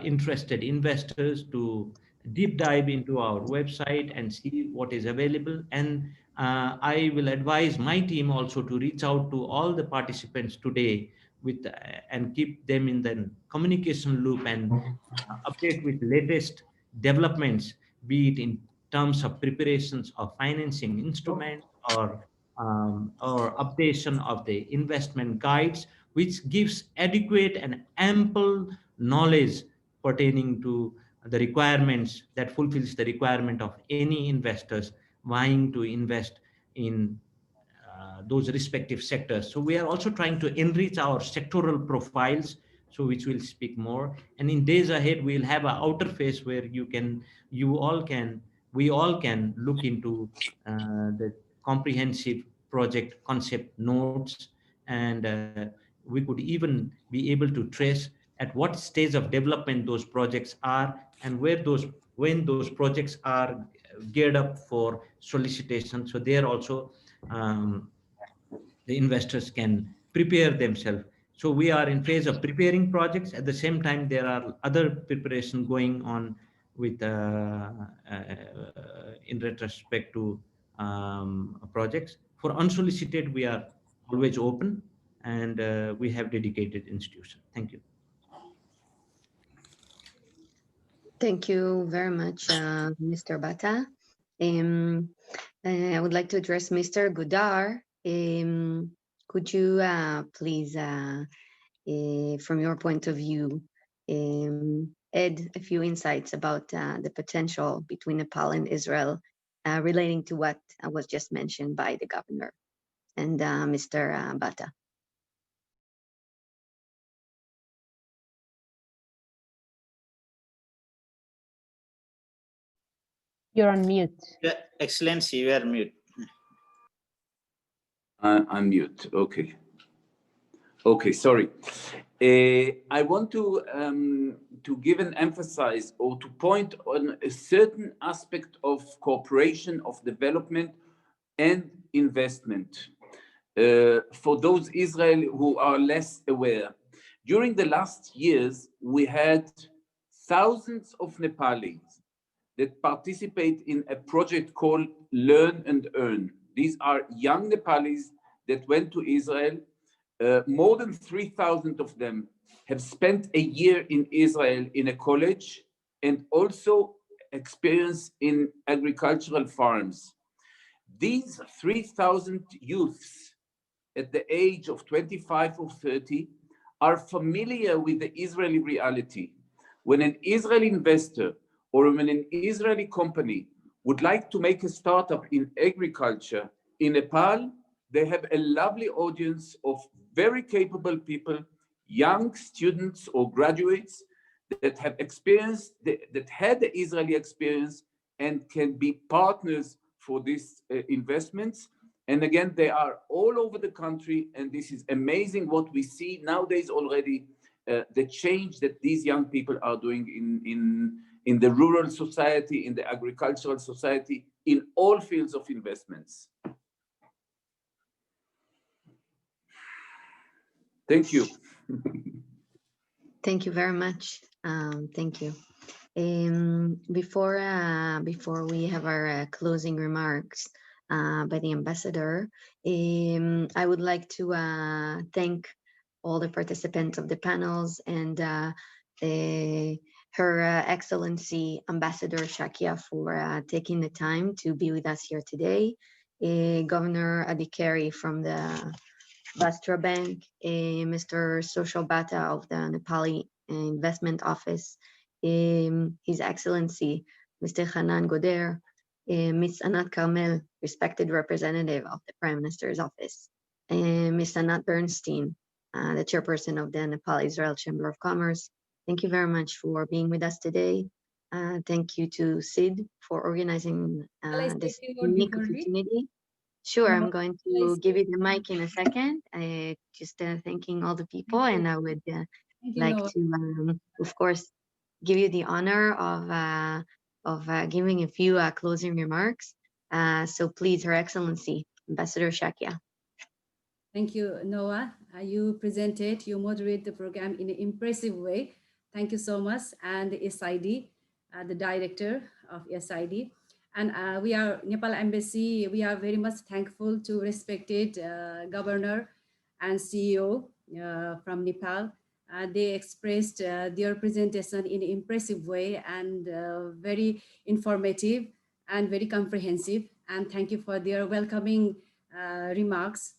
F: interested investors to deep dive into our website and see what is available. And I will advise my team also to reach out to all the participants today with and keep them in the communication loop and update with latest developments, be it in terms of preparations of financing instruments or updation of the investment guides, which gives adequate and ample knowledge pertaining to the requirements that fulfills the requirement of any investors vying to invest in those respective sectors. So we are also trying to enrich our sectoral profiles, so which will speak more. And in days ahead, we'll have an outer face where we all can look into the comprehensive project concept notes, and we could even be able to trace at what stage of development those projects are, and when those projects are geared up for solicitation. So there also the investors can prepare themselves. So we are in phase of preparing projects. At the same time, there are other preparation going on with in retrospect to projects. For unsolicited, we are always open, and we have dedicated institutions. Thank you.
D: Thank you very much, Mr. Bhatta. I would like to address Mr. Goder. Could you please, from your point of view, add a few insights about the potential between Nepal and Israel relating to what was just mentioned by the governor and Mr. Bhatta?
I: You're on mute.
E: Yeah, Excellency, you are mute.
C: Unmute. Okay. Okay, sorry. I want to give an emphasis or to point on a certain aspect of cooperation, of development and investment. For those Israel who are less aware, during the last years, we had thousands of Nepalis that participate in a project called Learn and Earn. These are young Nepalis that went to Israel. More than 3,000 of them have spent a year in Israel in a college and also experience in agricultural farms. These 3,000 youths at the age of 25 or 30 are familiar with the Israeli reality. When an Israeli investor or when an Israeli company would like to make a startup in agriculture in Nepal, they have a lovely audience of very capable people, young students or graduates that have experienced, that had the Israeli experience and can be partners for these investments. And again, they are all over the country, and this is amazing what we see nowadays already, the change that these young people are doing in the rural society, in the agricultural society, in all fields of investments. Thank you.
D: Thank you very much. Thank you. Before we have our closing remarks by the ambassador, I would like to thank all the participants of the panels and Her Excellency Ambassador Shakya for taking the time to be with us here today. Governor Adhikari from the Rashtra Bank, Mr. Sushil Bhatta of the Nepali Investment Office, His Excellency Mr. Hanan Goder, Ms. Anat Carmel, respected representative of the Prime Minister's Office, Ms. Anat Bernstein, the Chairperson of the Nepal-Israel Chamber of Commerce. Thank you very much for being with us today. Thank you to SID for organizing this unique opportunity. Sure, I'm going to give you the mic in a second. Just thanking all the people, and I would like to, of course, give you the honor of giving a few closing remarks. So please, Her Excellency, Ambassador Shakya.
B: Thank you, Noah. You presented, you moderate the program in an impressive way. Thank you so much. And the SID, the director of SID. And we are, Nepal Embassy, we are very much thankful to respected governor and CEO from Nepal. They expressed their presentation in an impressive way and very informative and very comprehensive. And thank you for their welcoming remarks.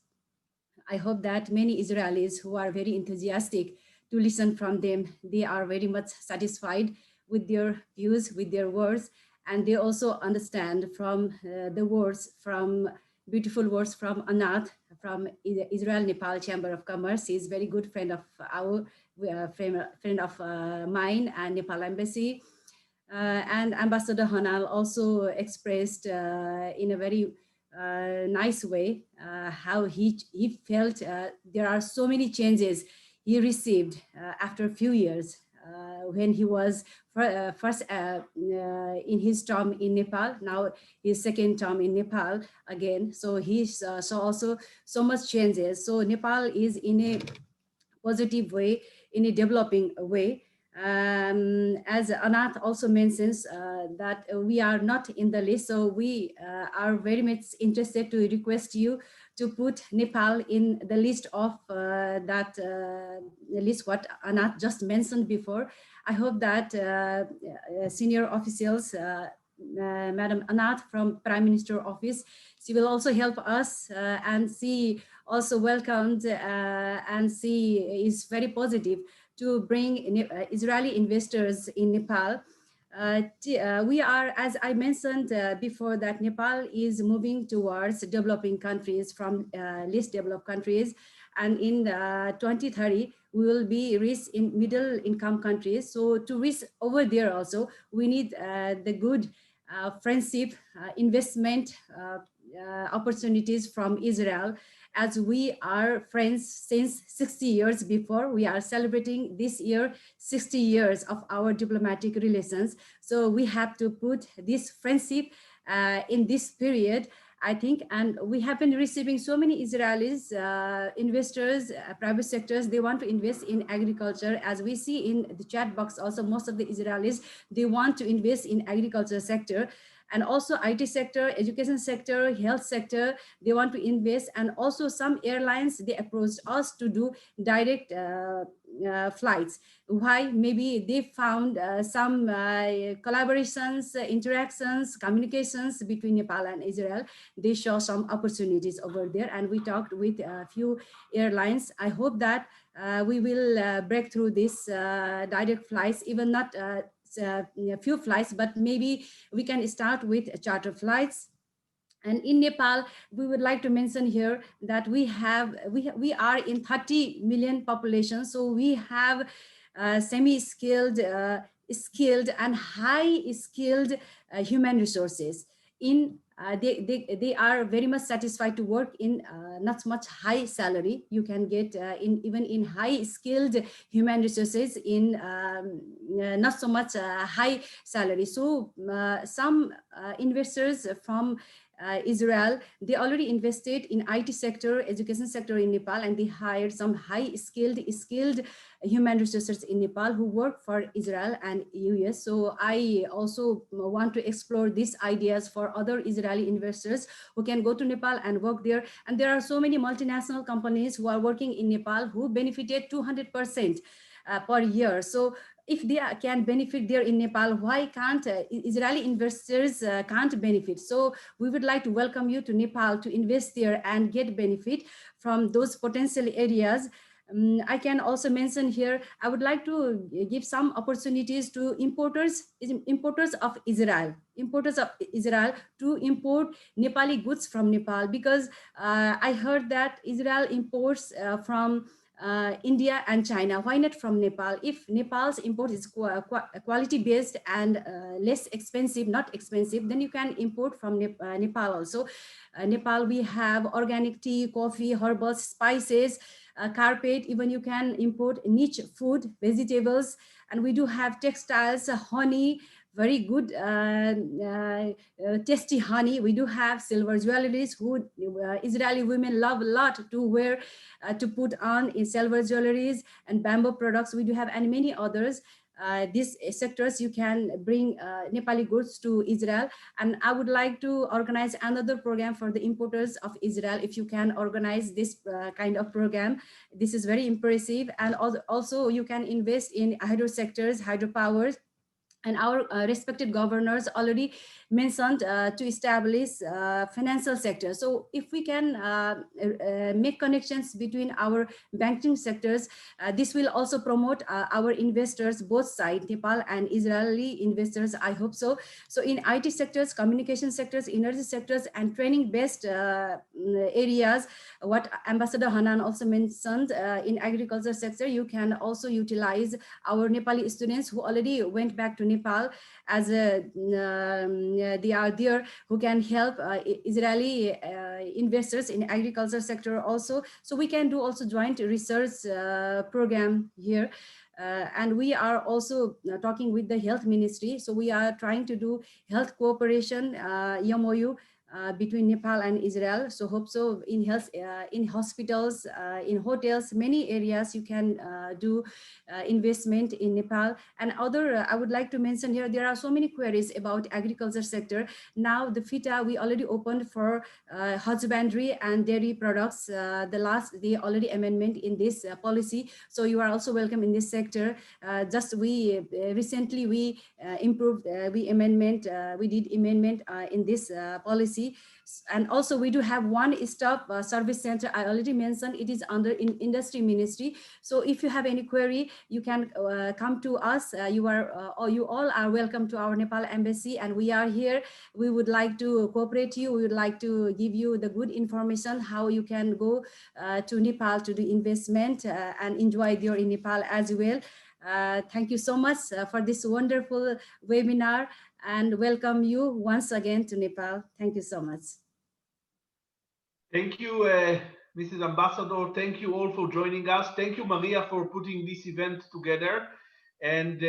B: I hope that many Israelis who are very enthusiastic to listen from them, they are very much satisfied with their views, with their words, and they also understand from the words, from beautiful words from Anat, from Israel-Nepal Chamber of Commerce. He is a very good friend of our, friend of mine and Nepal Embassy. And Ambassador Hanan also expressed in a very nice way how he felt there are so many changes he received after a few years when he was first in his term in Nepal, now his second term in Nepal again. So he saw also so much changes. So Nepal is in a positive way, in a developing way. As Anat also mentions that we are not in the list, so we are very much interested to request you to put Nepal in the list of that list what Anat just mentioned before. I hope that senior officials, Madam Anat from Prime Minister Office, she will also help us and she also welcomed and she is very positive to bring Israeli investors in Nepal. We are, as I mentioned before, that Nepal is moving towards developing countries from least developed countries. And in 2030, we will be reached in middle income countries. So to reach over there also, we need the good friendship, investment opportunities from Israel. as we are friends since 60 years before. We are celebrating this year 60 years of our diplomatic relations. So we have to put this friendship in this period, I think. And we have been receiving so many Israelis, investors, private sectors, they want to invest in agriculture. As we see in the chat box also, most of the Israelis, they want to invest in agriculture sector. And also IT sector, education sector, health sector, they want to invest. And also some airlines, they approached us to do direct flights. Why? Maybe they found some collaborations, interactions, communications between Nepal and Israel. They show some opportunities over there. And we talked with a few airlines. I hope that we will break through this direct flights, even not a few flights, but maybe we can start with charter flights. And in Nepal, we would like to mention here that we are in 30 million population. So we have semi-skilled, skilled and high skilled human resources. They are very much satisfied to work in not much high salary. You can get even in high skilled human resources in not so much high salary. So some investors from Israel, they already invested in IT sector, education sector in Nepal, and they hired some high skilled human resources in Nepal who work for Israel and US. So I also want to explore these ideas for other Israeli investors who can go to Nepal and work there. And there are so many multinational companies who are working in Nepal who benefited 200% per year. So if they can benefit there in Nepal, why can't Israeli investors can't benefit? So we would like to welcome you to Nepal to invest there and get benefit from those potential areas. I can also mention here, I would like to give some opportunities to importers of Israel to import Nepali goods from Nepal, because I heard that Israel imports from India and China. Why not from Nepal? If Nepal's import is quality based and less expensive, not expensive, then you can import from Nepal also. Nepal, we have organic tea, coffee, herbals, spices, carpet, even you can import niche food, vegetables, and we do have textiles, honey, very good tasty honey. We do have silver jewelries who Israeli women love a lot to wear, to put on in silver jewelries, and bamboo products we do have, and many others. These sectors you can bring Nepali goods to Israel. And I would like to organize another program for the importers of Israel. If you can organize this kind of program, this is very impressive. And also you can invest in hydro sectors, hydropowers. And our respected governors already mentioned to establish financial sector. So if we can make connections between our banking sectors, this will also promote our investors, both sides, Nepal and Israeli investors, I hope so. So in IT sectors, communication sectors, energy sectors, and training-based areas, what Ambassador Hanan also mentioned, in agriculture sector, you can also utilize our Nepali students who already went back to Nepal, as they are there, who can help Israeli investors in agriculture sector also. So we can do also joint research program here. And we are also talking with the health ministry. So we are trying to do health cooperation MOU between Nepal and Israel. So hope so in health, in hospitals, in hotels, many areas you can do investment in Nepal. And other, I would like to mention here, there are so many queries about agriculture sector. Now the FITA, we already opened for husbandry and dairy products. The last day already amendment in this policy. So you are also welcome in this sector. Recently we improved, we did amendment in this policy. And also we do have one-stop service center. I already mentioned it is under industry ministry. So if you have any query, you can come to us. You all are welcome to our Nepal Embassy, and we are here. We would like to cooperate you. We would like to give you the good information how you can go to Nepal to do investment and enjoy there in Nepal as well. Thank you so much for this wonderful webinar, and welcome you once again to Nepal. Thank you so much.
A: Thank you, Mrs. Ambassador, thank you all for joining us. Thank you, Maria, for putting this event together. And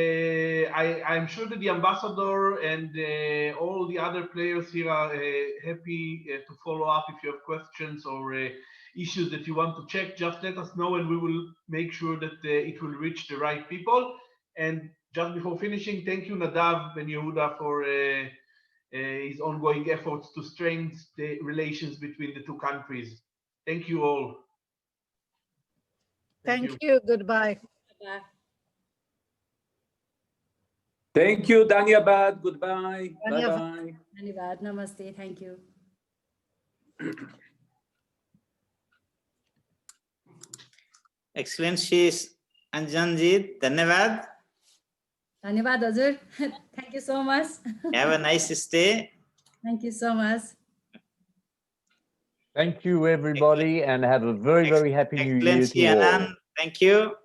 A: I'm sure that the ambassador and all the other players here are happy to follow up if you have questions or issues that you want to check. Just let us know and we will make sure that it will reach the right people. And just before finishing, thank you, Nadav Ben Yehuda, for his ongoing efforts to strengthen the relations between the two countries. Thank you all.
H: Thank you. Goodbye.
B: Bye.
C: Thank you, Dhanyabad. Goodbye.
H: Dhanyabad.
C: Bye-bye.
B: Dhanyabad. Namaste. Thank you.
E: Excellencies, Anjanji, Dhanyavad.
B: Dhanyabad, Hazur. Thank you so much.
E: Have a nice stay.
B: Thank you so much.
I: Thank you, everybody, and have a very, very happy New Year
E: Excellency
I: to all.
E: Hanan, thank you.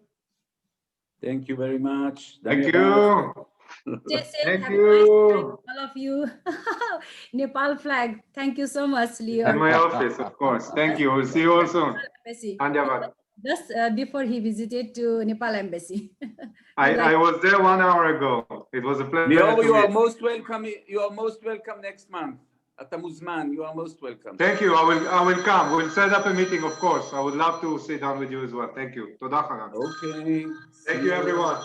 C: Thank you very much.
J: Thank
C: Dhanyabad.
J: you.
B: Stay safe.
J: Thank
B: Have a nice time,
J: you.
B: all of you. Nepal flag. Thank you so much, Leo.
J: And my office, of course. Thank you. We'll see you all soon.
B: Embassy.
J: Dhanyavad.
B: Just before he visited to Nepal Embassy.
J: I was there 1 hour ago. It was a pleasure.
C: Leo,
J: to
C: you are
J: meet.
C: most welcome. You are most welcome next month. At Muzman, you are most welcome.
J: Thank you. I will come. We'll set up a meeting, of course. I would love to sit down with you as well. Thank you. Toda Hanan.
C: Okay.
J: Thank you, everyone.